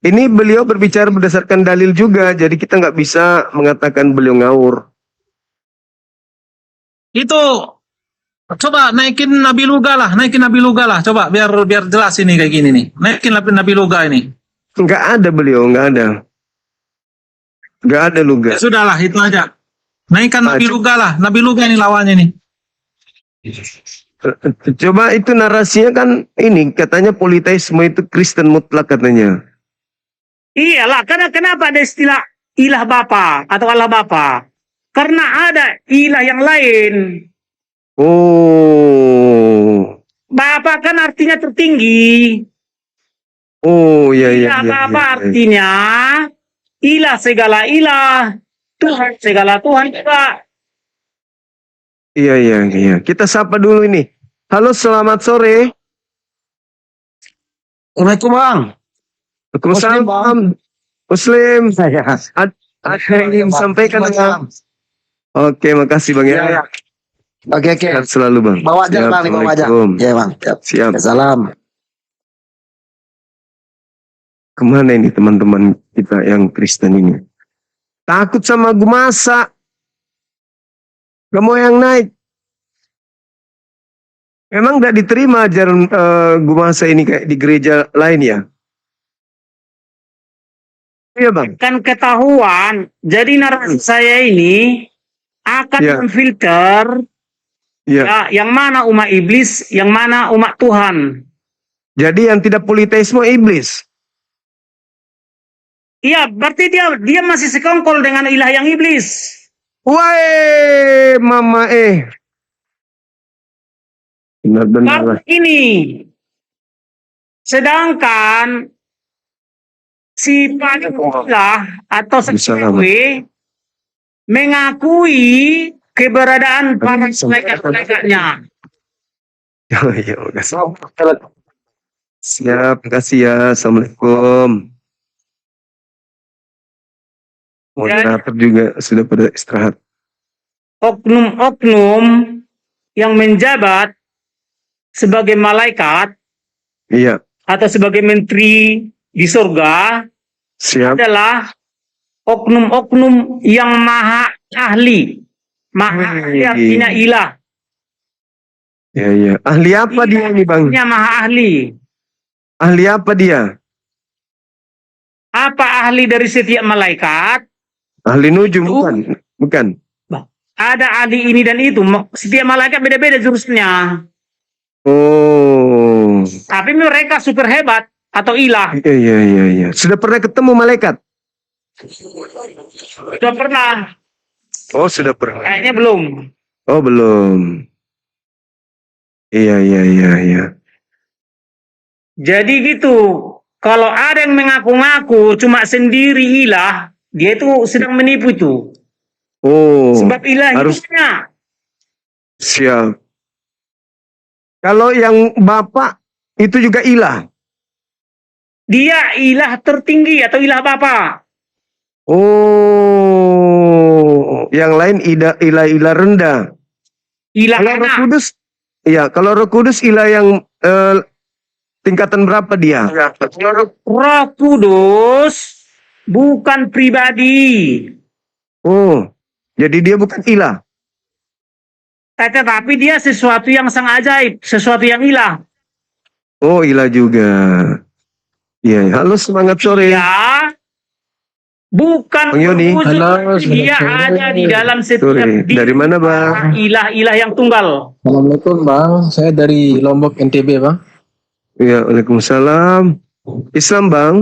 Ini beliau berbicara berdasarkan dalil juga, jadi kita nggak bisa mengatakan beliau ngawur. Itu coba naikin Nabi Luga lah, coba biar jelas ini kayak gini nih. Naikin Nabi Luga ini. Nggak ada beliau, nggak ada. Nggak ada luga. Ya sudahlah itu aja. Naikkan Nabi Luga lah, Nabi Luga ini lawannya nih. Coba itu narasinya kan ini katanya politeisme itu Kristen mutlak katanya. Iyalah, karena kenapa ada istilah ilah Bapa atau Allah Bapa? Karena ada ilah yang lain. Oh, Bapa kan artinya tertinggi. oh ya ya. Ilah Bapa artinya ilah segala ilah, Tuhan segala Tuhan juga. Iya iya iya. Kita sapa dulu ini. Halo, selamat sore. Assalamualaikum bang. Waalaikumsalam. Muslim. Saya. Ada yang ingin sampaikan bang? Oke, makasih bang ya. Oke. Sehat selalu bang. Bawa aja Siap, bang, bawa aja. Assalamualaikum. Ya bang. Siap. Salam. Kemana ini teman-teman kita yang Kristen ini? Takut sama gumasa. Gak mau yang naik. Memang gak diterima ajaran gumasa ini kayak di gereja lain ya? Iya bang. Kan ketahuan. Jadi narasi saya ini akan Ya. memfilter Iya. ya, yang mana umat iblis, yang mana umat Tuhan. Jadi yang tidak politeisme iblis. Iya, berarti dia masih sekongkol dengan ilah yang iblis. Wah, mama Benar-benar lah. Karena ini. Sedangkan si panitia atau sekrewe mengakui keberadaan para malaikat-malaikatnya. Ya, makasih. Siap, makasih ya. Assalamualaikum. Moderator juga sudah pada istirahat. Oknum-oknum yang menjabat sebagai malaikat Iya, atau sebagai menteri di surga siap. adalah oknum-oknum yang maha ahli. Maha ahli artinya ilah. Ya, ya. Ahli apa dia ini, Bang? Artinya maha ahli. Ahli apa dia? Apa ahli dari setiap malaikat? Ahli nujum, bukan? Bukan. Ada ahli ini dan itu. Setiap malaikat beda-beda jurusnya. Oh. Tapi mereka super hebat atau ilah. Iya, iya, iya, iya. Sudah pernah ketemu malaikat? Sudah pernah. Oh, sudah pernah. Kayaknya belum. Oh, belum. Iya, iya, iya, iya. Jadi gitu. Kalau ada yang mengaku-ngaku cuma sendiri ilah, dia itu sedang menipu itu. Oh. Sebab ilah harus- hidupnya. Siap. Kalau yang Bapak itu juga ilah. Dia ilah tertinggi atau ilah Bapa. Oh, yang lain ilah rendah. Ilah Kalau Roh anak. Kudus, iya. Kalau Roh Kudus ilah yang tingkatan berapa dia? Roh Kudus bukan pribadi. Oh, jadi dia bukan ilah. Tetapi dia sesuatu yang sangat ajaib, sesuatu yang ilah. Oh, ilah juga. Iya, halo semangat sore. Ya, bukan Bang Yoni. berwujud, Halo, tapi dia selamat sore. ada di dalam setiap Sore. diri Dari mana, Bang? para ilah-ilah yang tunggal. Assalamualaikum Bang, saya dari Lombok NTB Bang. Ya, waalaikumsalam. Islam, Bang.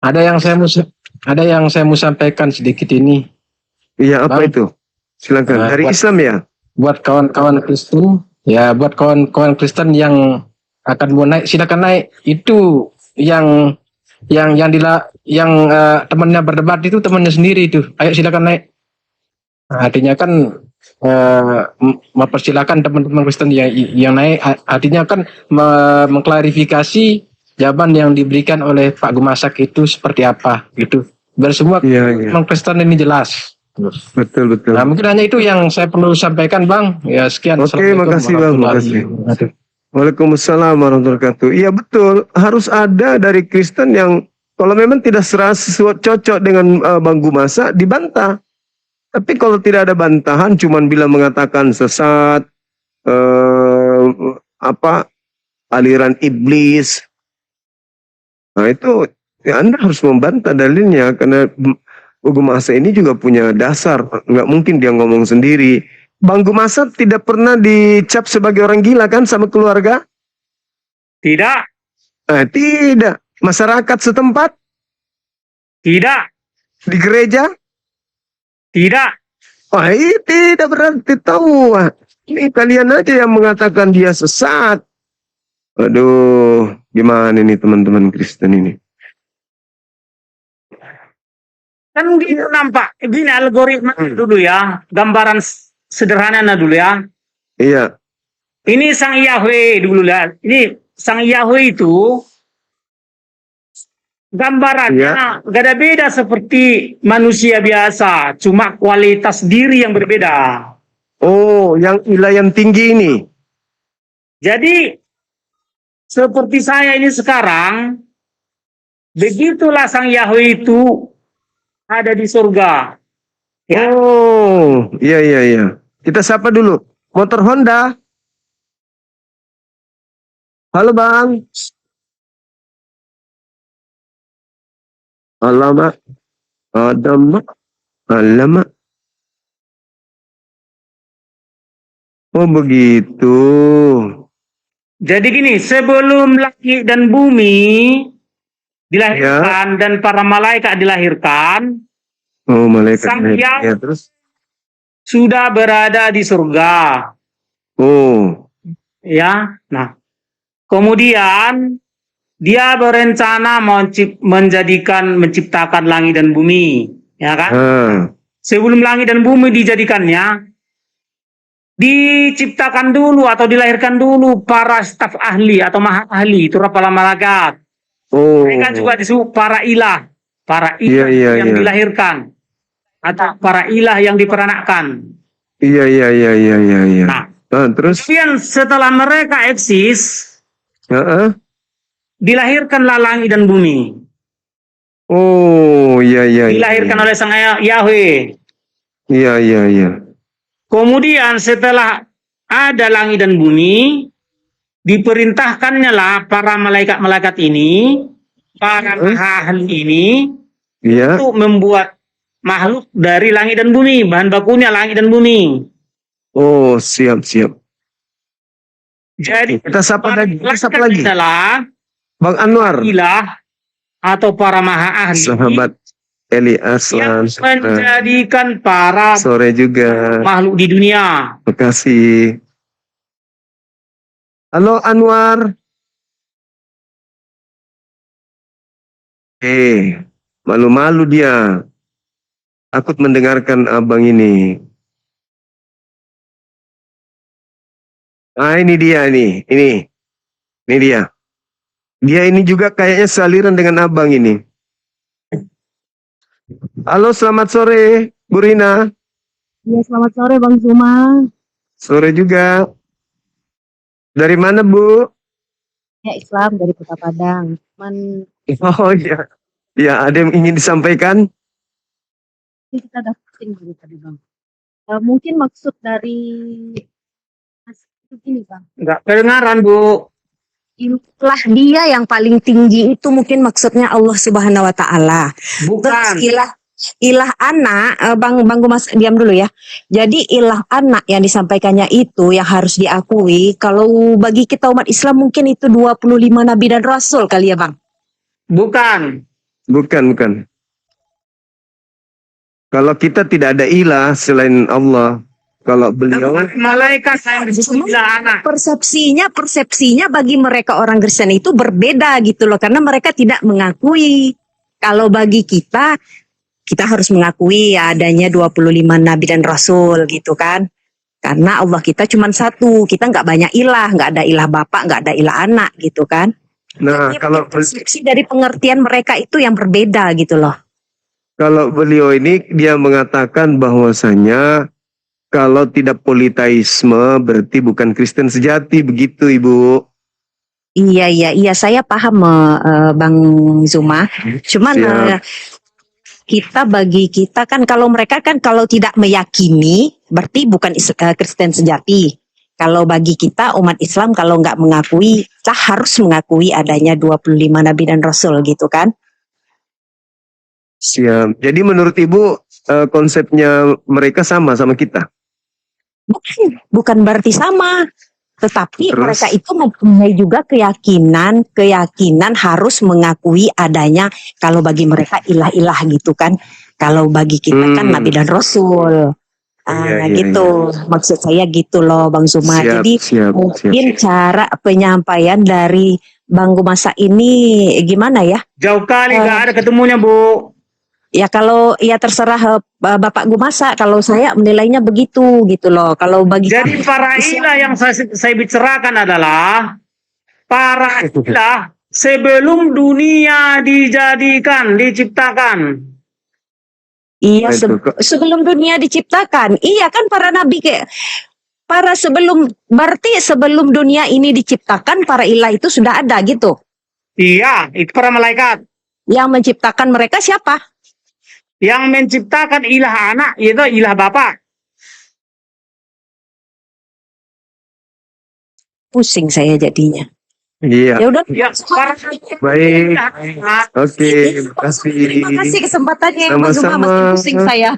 Ada yang saya mau sampaikan sedikit ini Iya, apa Bang. itu? Silakan. Nah, Dari buat- Islam ya? buat kawan-kawan Kristen. Ya, buat kawan-kawan Kristen yang akan mau naik, silakan naik. Itu yang temannya berdebat itu temannya sendiri itu. Ayo silakan naik. Nah, artinya kan mempersilakan teman-teman Kristen yang naik. Artinya kan mengklarifikasi jawaban yang diberikan oleh Pak Gumasak itu seperti apa gitu. Biar semua Iya, iya. teman Kristen ini jelas. Betul, betul. Nah, mungkin hanya itu yang saya perlu sampaikan, Bang. Ya, sekian. Oke, Assalamualaikum makasih, Bang. warahmatullahi Makasih. wabarakatuh. Waalaikumsalam warahmatullahi wabarakatuh. Iya, betul. Harus ada dari Kristen yang kalau memang tidak cocok dengan Bang Gumasa, dibantah. Tapi kalau tidak ada bantahan, cuman bila mengatakan sesat, aliran iblis, nah itu ya Anda harus membantah dalilnya karena Gumasa ini juga punya dasar, nggak mungkin dia ngomong sendiri. Bang Gumasa tidak pernah dicap sebagai orang gila kan sama keluarga? Tidak, Tidak. Masyarakat setempat tidak, di gereja? tidak. Wah, ini tidak berarti tahu. Wah, ini kalian aja yang mengatakan dia sesat. Aduh, gimana nih teman-teman Kristen ini? Kan gitu nampak. Gini algoritma dulu ya, gambaran sederhananya dulu ya. Iya, Ini sang Yahweh dulu ya. Ini sang Yahweh itu gambarannya gak ada beda seperti manusia biasa, cuma kualitas diri yang berbeda. oh, yang ilah yang tinggi ini. Jadi seperti saya ini sekarang, begitulah sang Yahweh itu ada di surga. Ya. Oh, iya, iya, iya. Kita sapa dulu. Motor Honda. Halo, Bang. Alamak. Alamak. Alamak. Oh, begitu. Jadi gini, sebelum langit dan bumi dilahirkan dan para malaikat dilahirkan, Oh, malaikat. Sang malaikat. Yahweh. Ya, terus? sudah berada di surga. Oh, Ya, nah, kemudian dia berencana menciptakan langit dan bumi, ya kan? Sebelum langit dan bumi dijadikannya, diciptakan dulu atau dilahirkan dulu para staf ahli atau maha ahli, itu para malaikat. oh. Mereka juga disebut para ilah Iya, iya, yang iya. dilahirkan atau para ilah yang diperanakkan. Iya, iya, iya, iya, iya, iya. Nah, Terus? kemudian setelah mereka eksis, Heeh. dilahirkanlah langit dan bumi. Oh, iya, iya, iya. Dilahirkan oleh sang Yahweh. Iya, iya, iya. Kemudian setelah ada langit dan bumi, diperintahkannya lah para malaikat-malaikat ini, para ahli ini, Iya. untuk membuat makhluk dari langit dan bumi, bahan bakunya langit dan bumi. Oh, siap, siap. Jadi Kita sapa para lagi. Kita sapa malaikat lagi. adalah Bang Anwar. ilah atau para maha ahli Sahabat Eli Aslan. yang menjadikan para Sore juga. makhluk di dunia. Makasih. Halo Anwar. Malu-malu dia. Takut mendengarkan abang ini. Ah, ini dia nih. Ini dia. Dia ini juga kayaknya sealiran dengan abang ini. Halo, selamat sore, Bu Rina. Ya, selamat sore Bang Zuma. Sore juga. Dari mana, Bu? Ya, Islam dari Kota Padang. Oh iya. Ya, ada yang ingin disampaikan? Ini kita udah pusing dulu tadi bang. Mungkin maksud dari Mas itu gini bang. Enggak kedengaran, Bu. Ilah dia yang paling tinggi itu mungkin maksudnya Allah Subhanahu wa taala. Terus Bukan. ilah anak Bang Gumas diam dulu ya. Jadi ilah anak yang disampaikannya itu yang harus diakui. Kalau bagi kita umat Islam mungkin itu 25 nabi dan rasul kali ya Bang. Bukan. Bukan. Kalau kita tidak ada ilah selain Allah, kalau beliau Malaikat yang disebut ilah anak. Persepsinya bagi mereka orang Kristen itu berbeda gitu loh, karena mereka tidak mengakui. Kalau bagi kita harus mengakui adanya 25 nabi dan rasul gitu kan. Karena Allah kita cuma satu, kita nggak banyak ilah, nggak ada ilah bapak, nggak ada ilah anak gitu kan. Nah, Jadi kalau persepsi dari pengertian mereka itu yang berbeda gitu loh. kalau beliau ini dia mengatakan bahwasanya kalau tidak politeisme berarti bukan Kristen sejati, begitu Ibu. Iya, saya paham Bang Zuma. Cuman Siap. bagi kita kan kalau mereka kan kalau tidak meyakini berarti bukan Kristen sejati. Kalau bagi kita umat Islam kalau nggak mengakui, kita harus mengakui adanya 25 nabi dan rasul gitu kan. Siap. Jadi menurut Ibu konsepnya mereka sama kita. Bukan berarti sama. Tetapi Terus? mereka itu mempunyai juga keyakinan harus mengakui adanya kalau bagi mereka ilah-ilah gitu kan. Kalau bagi kita kan nabi dan rasul. Iya, Gitu. Maksud saya gitu loh Bang Zuma. Siap, Jadi siap. mungkin cara penyampaian dari Bang Gumasa ini gimana ya? Jauh kali nggak ada ketemunya, Bu. Ya kalau ya terserah Bapak Gumasa. Kalau saya menilainya begitu gitu loh. Kalau bagi Jadi para ilah yang saya bicarakan adalah para ilah sebelum dunia diciptakan. Iya, Itu kok. sebelum dunia diciptakan. Iya kan berarti sebelum dunia ini diciptakan para ilah itu sudah ada gitu. Iya, itu para malaikat. Yang menciptakan mereka siapa? Yang menciptakan ilah anak itu ilah bapak. Pusing saya jadinya. Iya. Ya udah. Ya, para Baik. ilah anak. Oke, terima kasih. Terima kasih kesempatannya Mas Zuma, Sama-sama. makin pusing saya.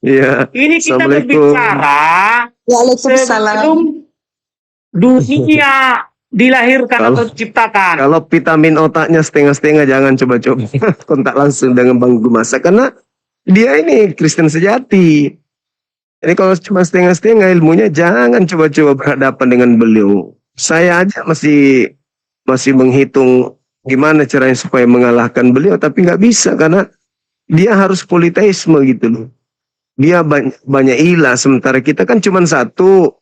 Iya. Ini kita Assalamualaikum. berbicara Waalaikumsalam. sebelum dunia dilahirkan atau diciptakan. Kalau vitamin otaknya setengah-setengah jangan coba-coba kontak langsung dengan Bang Gumasa karena dia ini Kristen sejati. Jadi kalau cuma setengah-setengah ilmunya jangan coba-coba berhadapan dengan beliau. Saya aja masih menghitung gimana caranya supaya mengalahkan beliau tapi nggak bisa karena dia harus politeisme gitu loh. Dia banyak ilah sementara kita kan cuma satu.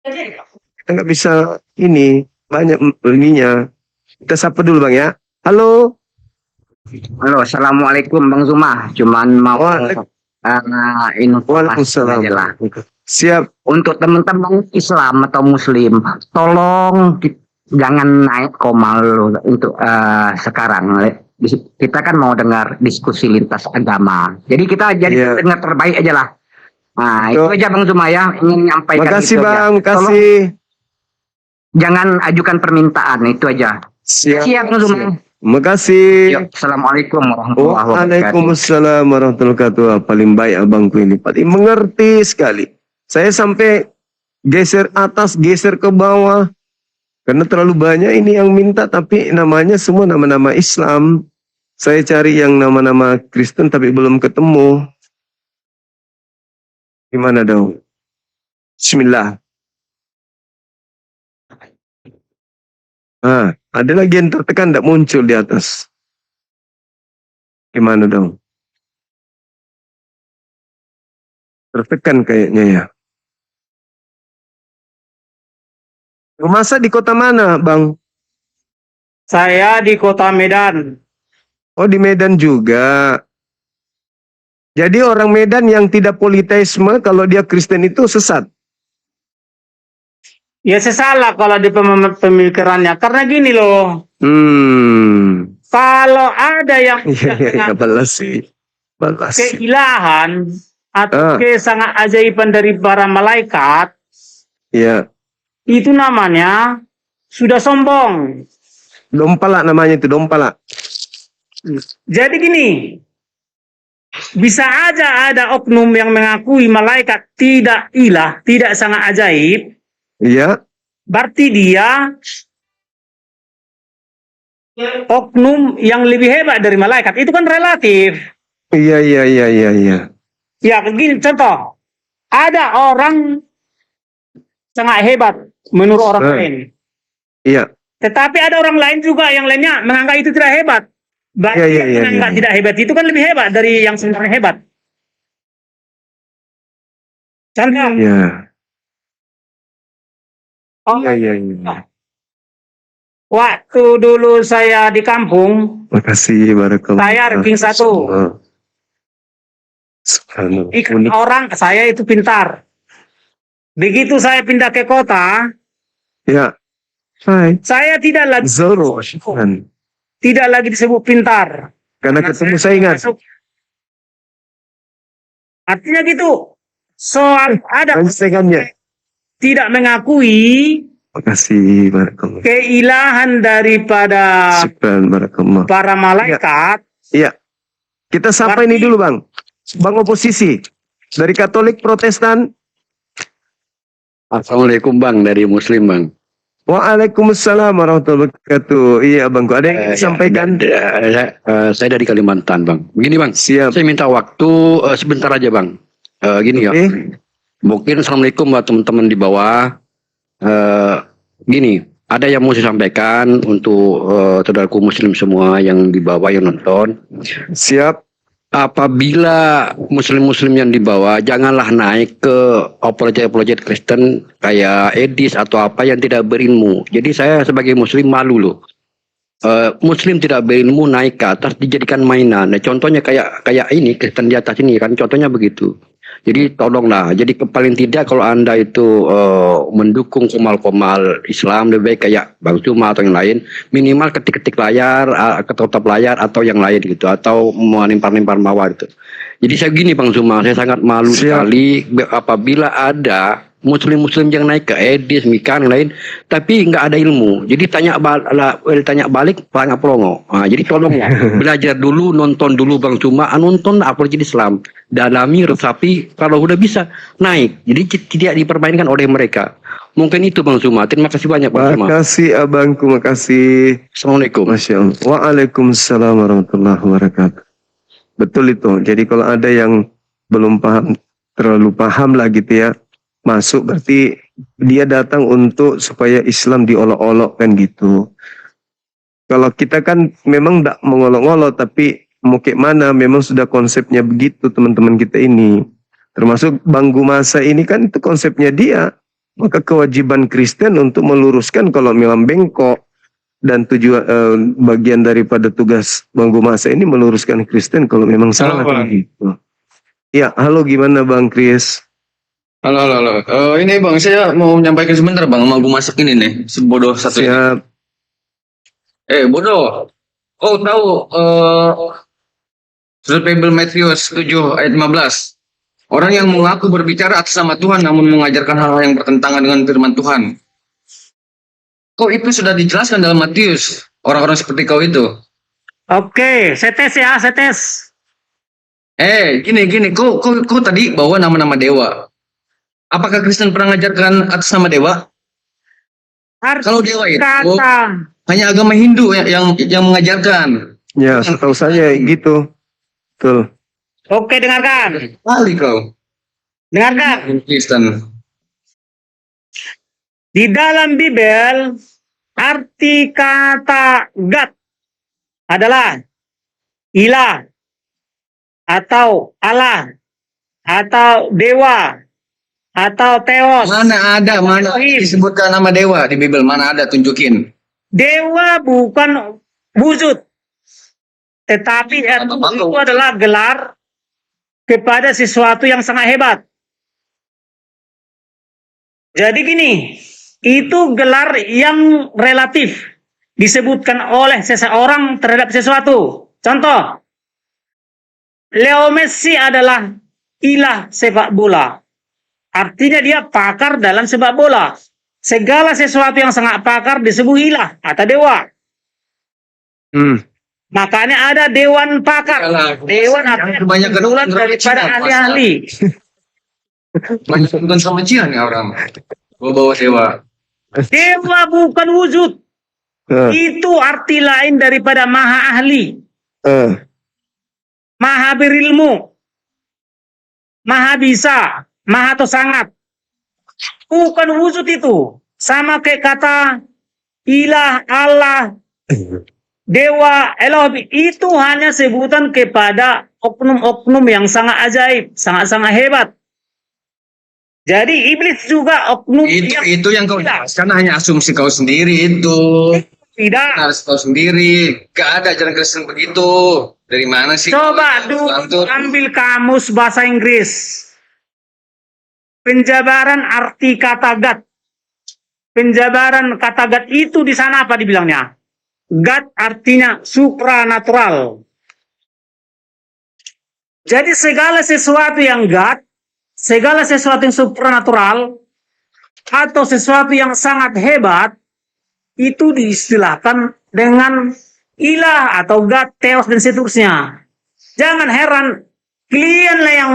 Kita nggak bisa ini banyak ininya. Kita sapa dulu Bang ya. Halo. Halo, assalamualaikum Bang Zuma. Cuman mau informasi aja lah. Siap. Untuk teman-teman Islam atau Muslim, tolong jangan naik koma lu untuk sekarang. Kita kan mau dengar diskusi lintas agama. Jadi kita jadi dengar terbaik aja lah. Nah, itu aja Bang Zuma ya, ingin nyampaikan. Makasih itu Bang, aja. makasih. Jangan ajukan permintaan, itu aja. Siap. Bang Zuma. Makasih. Assalamualaikum warahmatullahi wabarakatuh. Waalaikumsalam warahmatullahi wabarakatuh. Paling baik abangku ini, paling mengerti sekali. Saya sampai geser atas, geser ke bawah. Karena terlalu banyak ini yang minta, tapi namanya semua nama-nama Islam. Saya cari yang nama-nama Kristen tapi belum ketemu. Gimana dong? Bismillah. Ada lagi yang tertekan tidak muncul di atas. Gimana dong? Tertekan kayaknya ya. Masa di kota mana, Bang? Saya di kota Medan. Oh, di Medan juga. Jadi orang Medan yang tidak politeisme, kalau dia Kristen itu sesat. Ya salah kalau di pemikirannya. Karena gini loh. Kalau ada yang Iya, balas sih. Balas. keilahan atau Ah. kesangat ajaiban dari para malaikat, Iya. itu namanya sudah sombong. Dompala namanya itu, dompala. Jadi gini, bisa aja ada oknum yang mengakui malaikat tidak ilah, tidak sangat ajaib, Iya. berarti dia oknum yang lebih hebat dari malaikat. Itu kan relatif. Iya. Ya, begini contoh. Ada orang sangat hebat menurut orang lain. Iya. Tetapi ada orang lain juga yang lainnya menganggap itu tidak hebat. Berarti Iya, yang iya, menganggap iya. tidak hebat itu kan lebih hebat dari yang sebenarnya hebat. Contoh. Iya. Oh, Iya. waktu dulu saya di kampung, Makasih, barakallah. saya ranking 1. Subhanallah. Ikan orang saya itu pintar. Begitu saya pindah ke kota, Ya. Hai. saya tidak lagi Zoro. Syukran. tidak lagi disebut pintar. Karena ketemu saingan. Masuk. Artinya gitu. Soal ada Saingannya. tidak mengakui Makasih, barakallah. keilahan daripada Syukran, barakallah. para malaikat. Iya. Kita sampai ini dulu, Bang. Bang oposisi. Dari Katolik, Protestan. Assalamualaikum Bang, dari Muslim Bang. Waalaikumsalam warahmatullahi wabarakatuh. Iya, Bang. Ada yang disampaikan? Saya dari Kalimantan Bang. Begini Bang, Siap. saya minta waktu sebentar aja Bang. Gini ya, mungkin Assalamualaikum buat teman-teman di bawah. Gini, ada yang mau saya sampaikan untuk saudaraku Muslim semua yang di bawah yang nonton. Siap. Apabila muslim-muslim yang dibawa, janganlah naik ke apologet Kristen kayak Edis atau apa yang tidak berilmu. Jadi saya sebagai muslim malu loh. Muslim tidak berilmu naik ke atas dijadikan mainan. Nah, contohnya kayak ini Kristen di atas ini kan contohnya begitu. Jadi tolonglah. Jadi paling tidak kalau Anda itu mendukung komal-komal Islam lebih baik kayak Bang Cuma atau yang lain, minimal ketik-ketik layar, ketotop layar atau yang lain gitu, atau menimpar-nimpar mawar gitu. Jadi saya gini Bang Cuma, saya sangat malu sekali apabila ada muslim-muslim yang naik ke Edis, Mikan, yang lain, tapi nggak ada ilmu. Jadi tanya balik, pelangap pelongo. Nah, jadi tolong ya, belajar dulu, nonton dulu Bang Cuma, nonton apalagi Islam, dalami, resapi, kalau udah bisa naik. Jadi tidak dipermainkan oleh mereka. Mungkin itu Bang Cuma. Terima kasih banyak Bang Cuma. Makasih abangku, makasih. Assalamualaikum. Masya Allah. Waalaikumsalam warahmatullahi wabarakatuh. Betul itu. Jadi kalau ada yang belum paham, terlalu paham lah gitu ya, masuk berarti dia datang untuk supaya Islam diolok-olok kan gitu. Kalau kita kan memang tidak mengolok-olok, tapi mau kayak mana memang sudah konsepnya begitu teman-teman kita ini. Termasuk Bang Gumasa ini kan itu konsepnya dia. Maka kewajiban Kristen untuk meluruskan kalau memang bengkok, dan tujuan bagian daripada tugas Bang Gumasa ini meluruskan Kristen kalau memang salah kan gitu. Ya, halo gimana Bang Kris? Halo. Ini Bang, saya mau menyampaikan sebentar Bang, mau gue masak ini nih, sebodoh satu. Siap. Bodoh. Kau tahu surat Bible Matius 7 ayat 15. Orang yang mengaku berbicara atas nama Tuhan namun mengajarkan hal-hal yang bertentangan dengan firman Tuhan. Kau itu sudah dijelaskan dalam Matius, orang-orang seperti kau itu. Oke, saya tes ya, saya tes. Gini, kau tadi bawa nama-nama dewa. Apakah Kristen pernah mengajarkan atas nama dewa? Kalau dewa itu hanya agama Hindu yang mengajarkan. Ya, setahu saya gitu. Betul. Oke, dengarkan. Kali kau. Dengarkan. Kristen. Di dalam Bible, arti kata God adalah ilah, atau Allah, atau dewa, atau teos. Mana disebutkan nama dewa di Bible? Mana ada? Tunjukin. Dewa bukan wujud, tetapi itu adalah gelar kepada sesuatu yang sangat hebat. Jadi gini, itu gelar yang relatif. disebutkan oleh seseorang terhadap sesuatu. Contoh, Leo Messi adalah ilah sepak bola. Artinya dia pakar dalam sepak bola. Segala sesuatu yang sangat pakar disebut ilah atau dewa. Makanya ada dewan pakar. Dewan artinya kumpulan daripada ahli-ahli. Banyak bukan sama Cina nih orang. Bawa dewa. Dewa bukan wujud. Itu arti lain daripada maha ahli. Maha berilmu. Maha bisa. Maha atau sangat. Bukan wujud itu. Sama kayak kata ilah, Allah, dewa, Elohim. Itu hanya sebutan kepada oknum-oknum yang sangat ajaib. Sangat-sangat hebat. Jadi iblis juga oknum Itu yang kau jelaskan hanya asumsi kau sendiri itu. Tidak. Harus kau sendiri. Gak ada ajaran Kristen begitu. Dari mana sih? Coba dulu ambil kamus bahasa Inggris. Penjabaran arti kata God. Penjabaran kata God itu di sana apa dibilangnya? God artinya supranatural. Jadi segala sesuatu yang God, segala sesuatu yang supranatural, atau sesuatu yang sangat hebat, itu diistilahkan dengan ilah atau God, Theos, dan seterusnya. Jangan heran, kalianlah yang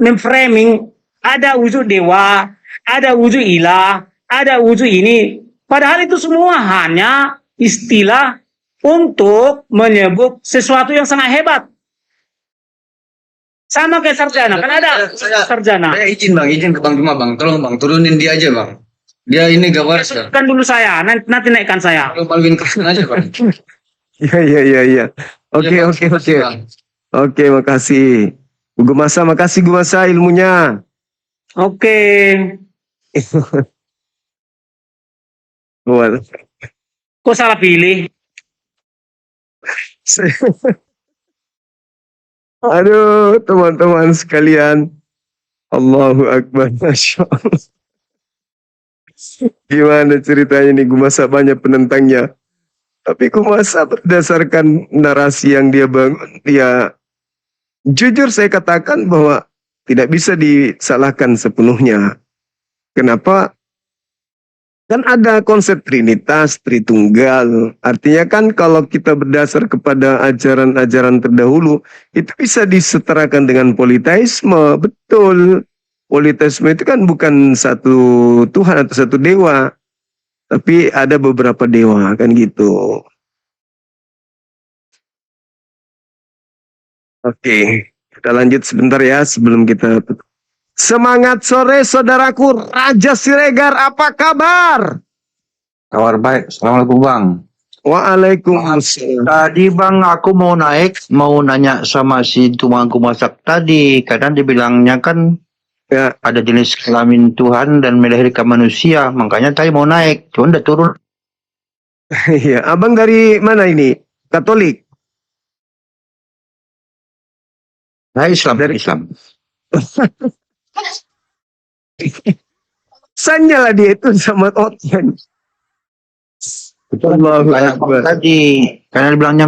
memframing ada wujud dewa, ada wujud ilah, ada wujud ini. Padahal itu semua hanya istilah untuk menyebut sesuatu yang sangat hebat. Sama kayak sarjana, kan ada sarjana. Saya izin ke Bang Juma Bang, tolong Bang, turunin dia aja Bang. Dia ini gak waras ya. Kan dulu saya, nanti naikkan saya. Kalau paluin Kristen aja Bang. Iya. Oke. Oke, makasih. Gumasa, makasih Gumasa ilmunya. Oke. Kok salah pilih? Aduh, teman-teman sekalian. Allahu Akbar, Masya Allah. Gimana ceritanya nih, Gumasa banyak penentangnya. Tapi Gumasa berdasarkan narasi yang dia bangun, ya jujur saya katakan bahwa tidak bisa disalahkan sepenuhnya. Kenapa? Kan ada konsep Trinitas, Tritunggal. Artinya kan kalau kita berdasar kepada ajaran-ajaran terdahulu, itu bisa disetarakan dengan politeisme. Betul. Politeisme itu kan bukan satu Tuhan atau satu dewa. Tapi ada beberapa dewa, kan gitu. Oke. Kita lanjut sebentar ya sebelum kita tutup. Semangat sore saudaraku, Raja Siregar, apa kabar? Kabar baik. Assalamualaikum Bang. Waalaikumsalam. Tadi Bang aku mau nanya sama si tukang masak tadi, karena dibilangnya kan ya ada jenis kelamin Tuhan dan melahirkan manusia, makanya tadi mau naik, cuma udah turun. Iya, abang dari mana ini? Katolik? Nah, Islam dari Islam. Sanyalah dia itu sama Otman. Allahu Akbar. Tadi karena dibilangnya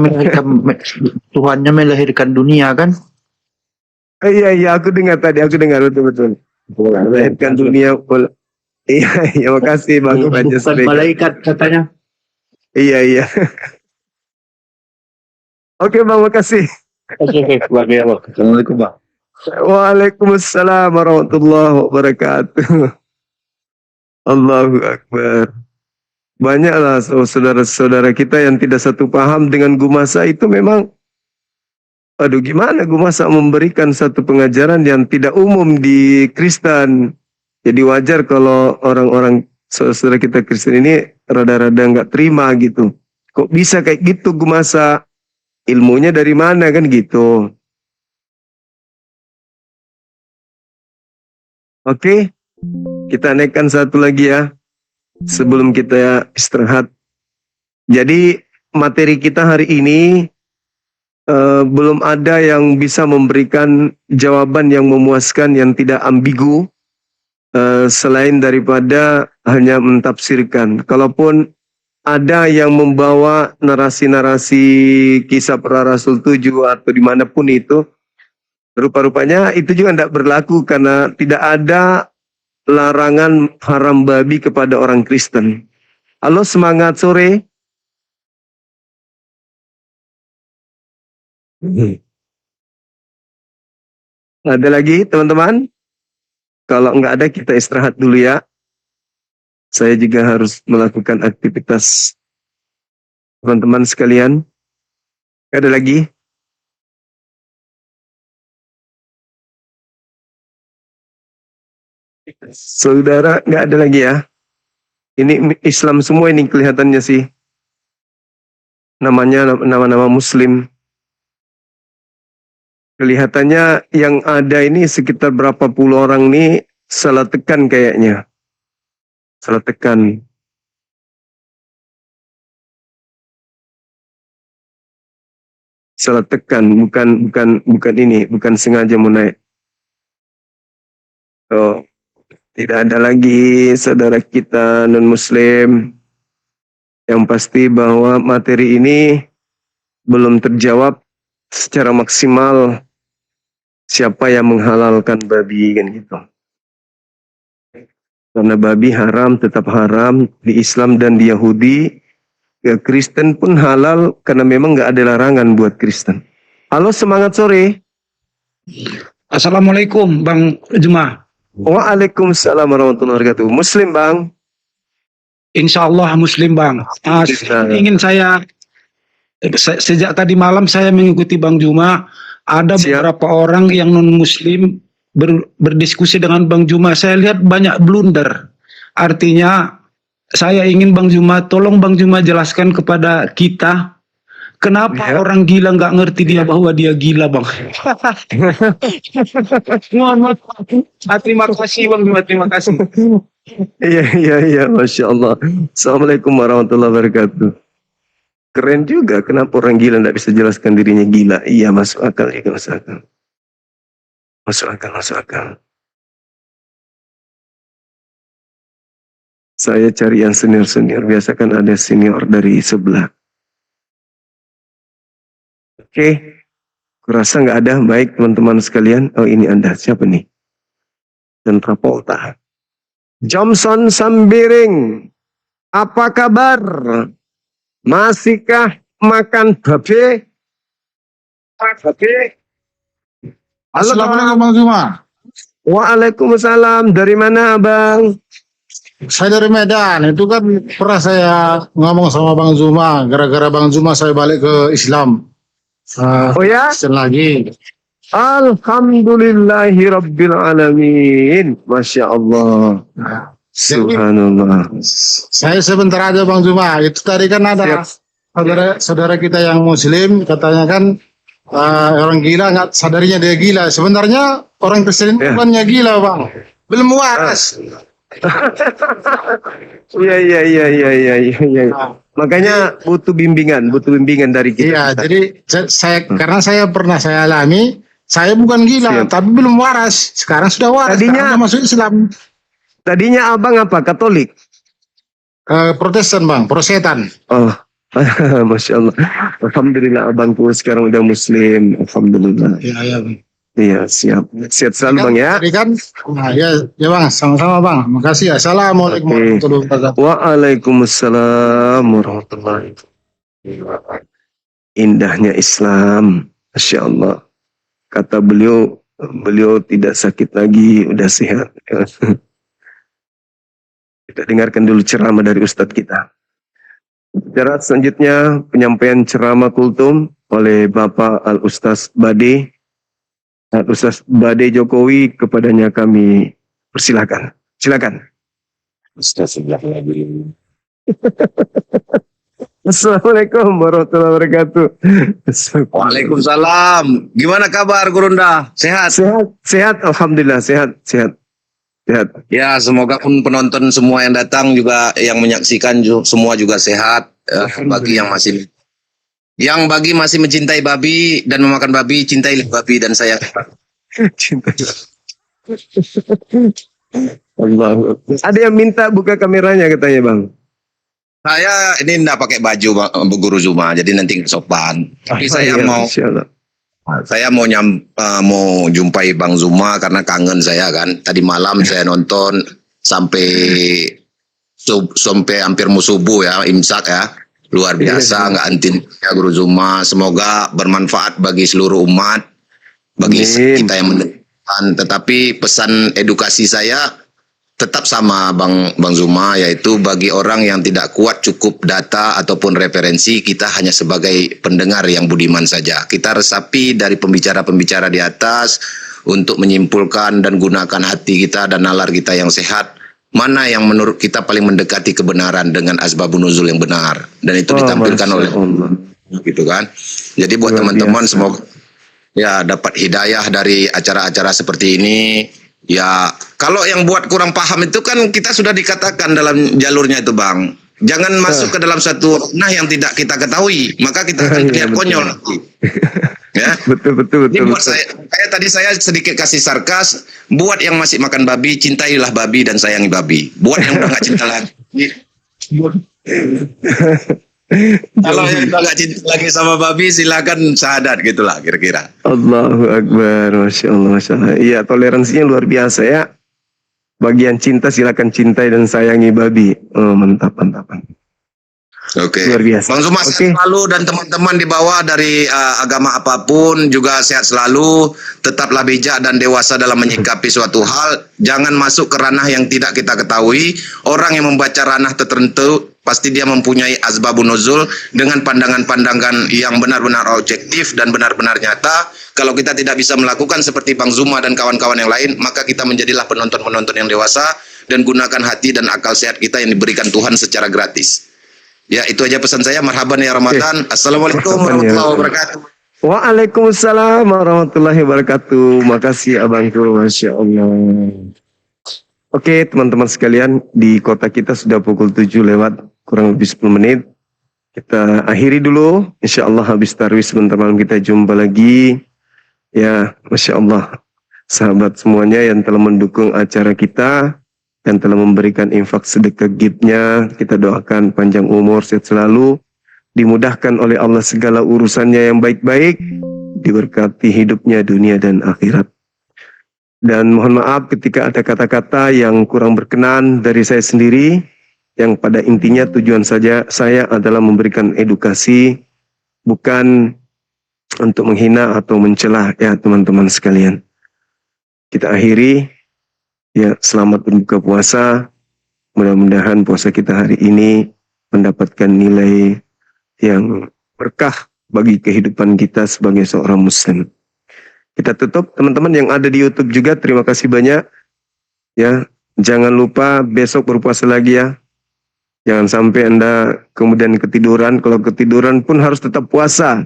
Tuhannya melahirkan dunia kan? Iya, aku dengar betul. Melahirkan dunia. Iya, makasih Bang Raja Siregar. Malaikat katanya. Iya. Oke Bang, makasih. Assalamualaikum Bang. Waalaikumsalam warahmatullahi wabarakatuh. Allahu Akbar. Banyaklah saudara-saudara kita yang tidak satu paham dengan Gumasa itu memang. Aduh, gimana Gumasa memberikan satu pengajaran yang tidak umum di Kristen. Jadi wajar kalau orang-orang saudara kita Kristen ini rada-rada nggak terima gitu. Kok bisa kayak gitu Gumasa? Ilmunya dari mana kan gitu. Oke, kita naikkan satu lagi ya, sebelum kita istirahat. Jadi materi kita hari ini belum ada yang bisa memberikan jawaban yang memuaskan, yang tidak ambigu, selain daripada hanya mentafsirkan. Kalaupun ada yang membawa narasi-narasi kisah para Rasul 7 atau dimanapun itu, rupa-rupanya itu juga tidak berlaku karena tidak ada larangan haram babi kepada orang Kristen. Halo, semangat sore. Ada lagi teman-teman? Kalau nggak ada kita istirahat dulu ya. Saya juga harus melakukan aktivitas teman-teman sekalian. Ada lagi? Saudara, nggak ada lagi ya? Ini Islam semua ini kelihatannya sih. Namanya nama-nama Muslim. Kelihatannya yang ada ini sekitar berapa puluh orang nih salah tekan kayaknya. Salah tekan. Salah tekan, bukan ini, bukan sengaja mau naik. Oh, tidak ada lagi saudara kita non-Muslim. Yang pasti bahwa materi ini belum terjawab secara maksimal. Siapa yang menghalalkan babi kan gitu. Karena babi haram, tetap haram di Islam dan di Yahudi. Ya, Kristen pun halal karena memang nggak ada larangan buat Kristen. Halo, semangat sore. Assalamualaikum Bang Juma. Waalaikumsalam warahmatullahi wabarakatuh. Muslim Bang? Insya Allah Muslim Bang. Ingin saya sejak tadi malam saya mengikuti Bang Juma. Ada beberapa orang yang non Muslim berdiskusi dengan Bang Juma. Saya lihat banyak blunder. Artinya saya ingin Bang Juma, tolong Bang Juma jelaskan kepada kita kenapa orang gila nggak ngerti dia bahwa dia gila Bang. Terima kasih Bang Juma, terima kasih. Iya, Masya Allah. Assalamualaikum warahmatullahi wabarakatuh. Keren juga, kenapa orang gila tidak bisa jelaskan dirinya gila? Iya, masuk akal, masuk akal. Masuk akal. Saya cari yang senior-senior, biasa kan ada senior dari sebelah. Oke, kurasa nggak ada. Baik teman-teman sekalian. Oh, ini Anda, siapa nih? Dan Trapolta. Johnson Sambiring, apa kabar? Masihkah makan babe? Assalamualaikum Bang Juma. Waalaikumsalam. Dari mana Bang? Saya dari Medan. Itu kan pernah saya ngomong sama Bang Juma. Gara-gara Bang Juma saya balik ke Islam. Oh ya? Lagi. Alhamdulillahi Rabbil Alamin. Masya Allah. Subhanallah. Saya sebentar aja Bang Juma. Itu tadi kan ada saudara kita yang Muslim katanya kan orang gila nggak sadarinya dia gila. Sebenarnya orang Kristen bukannya gila Bang. Belum waras. Iya. Makanya butuh bimbingan dari kita. Iya, jadi karena saya pernah saya alami, saya bukan gila, tapi belum waras. Sekarang sudah waras. Tadinya masuk Islam. Tadinya abang apa? Katolik? Protestan Bang, Prosetan. Oh, Masya Allah. Alhamdulillah abangku sekarang udah Muslim. Alhamdulillah. Iya. Iya, siap. Sehat selalu Bang ya. Tadi kan, ya Bang, sama-sama Bang. Makasih ya. Assalamualaikum warahmatullahi wabarakatuh. Waalaikumsalam warahmatullahi wabarakatuh. Indahnya Islam. Masya Allah. Kata beliau tidak sakit lagi, udah sehat. Kita dengarkan dulu ceramah dari Ustadz kita. Bicara selanjutnya penyampaian ceramah kultum oleh Bapak Al-Ustaz Bade. Al-Ustaz Bade Jokowi, kepadanya kami persilakan. Silakan. Ustaz sebelah lagi. Assalamualaikum warahmatullahi wabarakatuh. Waalaikumsalam. Gimana kabar Gurunda? Sehat? Sehat. Alhamdulillah sehat. Ya, semoga pun penonton semua yang datang juga yang menyaksikan semua juga sehat. Bagi yang masih mencintai babi dan memakan babi, cintai babi dan sayang. Allah. Ada yang minta buka kameranya katanya Bang. Saya ini enggak pakai baju Bu Guru Zuma, jadi nanti nggak sopan. Tapi saya Iya, mau Masya Allah. mau jumpai Bang Zuma karena kangen saya kan. Tadi malam saya nonton sampai sampai hampir mau subuh ya, imsak ya. Luar biasa, nggak antin ya Guru Zuma. Semoga bermanfaat bagi seluruh umat, bagi kita yang mendengarkan. Tetapi pesan edukasi saya tetap sama Bang Zuma, yaitu bagi orang yang tidak kuat cukup data ataupun referensi, kita hanya sebagai pendengar yang budiman saja. Kita resapi dari pembicara-pembicara di atas untuk menyimpulkan dan gunakan hati kita dan nalar kita yang sehat. Mana yang menurut kita paling mendekati kebenaran dengan asbabun nuzul yang benar, dan itu ditampilkan oleh Allah, gitu kan. Jadi buat teman-teman semoga ya dapat hidayah dari acara-acara seperti ini. Ya, kalau yang buat kurang paham itu kan kita sudah dikatakan dalam jalurnya itu Bang. Jangan masuk ke dalam satu yang tidak kita ketahui, maka kita akan terlihat konyol nanti. Ya, betul. Ini buat saya tadi saya sedikit kasih sarkas, buat yang masih makan babi, cintailah babi dan sayangi babi. Buat yang udah nggak cinta lagi, kalau yang udah nggak cinta lagi sama babi, silakan syahadat gitulah kira-kira. Allahu Akbar, Masya Allah, Masya Allah. Iya, toleransinya luar biasa ya. Bagian cinta silakan cintai dan sayangi babi. Oh, mantap. Oke. Luar biasa. Bang Zuma sehat selalu dan teman-teman di bawah dari agama apapun juga sehat selalu. Tetaplah bijak dan dewasa dalam menyikapi suatu hal. Jangan masuk ke ranah yang tidak kita ketahui. Orang yang membaca ranah tertentu pasti dia mempunyai asbabun nuzul dengan pandangan-pandangan yang benar-benar objektif dan benar-benar nyata. Kalau kita tidak bisa melakukan seperti Bang Zuma dan kawan-kawan yang lain, maka kita menjadilah penonton-penonton yang dewasa dan gunakan hati dan akal sehat kita yang diberikan Tuhan secara gratis. Ya, itu aja pesan saya. Marhaban ya Ramadan. Assalamualaikum warahmatullahi wabarakatuh. Waalaikumsalam warahmatullahi wabarakatuh. Makasih abangku, Masya Allah. Oke, teman-teman sekalian, di kota kita sudah pukul 7 lewat kurang lebih 10 menit. Kita akhiri dulu. Insya Allah habis tarawih sebentar malam kita jumpa lagi. Ya, Masya Allah. Sahabat semuanya yang telah mendukung acara kita, yang telah memberikan infak sedekah gibnya, kita doakan panjang umur, sehat selalu, dimudahkan oleh Allah segala urusannya yang baik-baik, diberkati hidupnya dunia dan akhirat. Dan mohon maaf ketika ada kata-kata yang kurang berkenan dari saya sendiri, yang pada intinya tujuan saja saya adalah memberikan edukasi, bukan untuk menghina atau mencela ya teman-teman sekalian. Kita akhiri. Ya, selamat berbuka puasa. Mudah-mudahan puasa kita hari ini mendapatkan nilai yang berkah bagi kehidupan kita sebagai seorang muslim. Kita tutup, teman-teman yang ada di YouTube juga, terima kasih banyak. Ya, jangan lupa besok berpuasa lagi ya. Jangan sampai Anda kemudian ketiduran. Kalau ketiduran pun harus tetap puasa.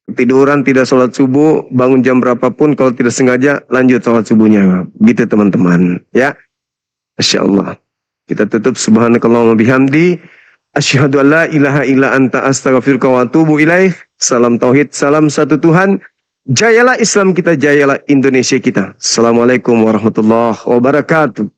Ketiduran tidak sholat subuh, bangun jam berapapun, kalau tidak sengaja lanjut sholat subuhnya. Gitu teman-teman. Ya, Masya Allah. Kita tutup. Subhanakallahumma bihamdi. Asyhadu an la ilaha illa anta astaghfiruka wa atubu ilaih. Salam tauhid, salam satu Tuhan. Jayalah Islam kita, jayalah Indonesia kita. Assalamualaikum warahmatullahi wabarakatuh.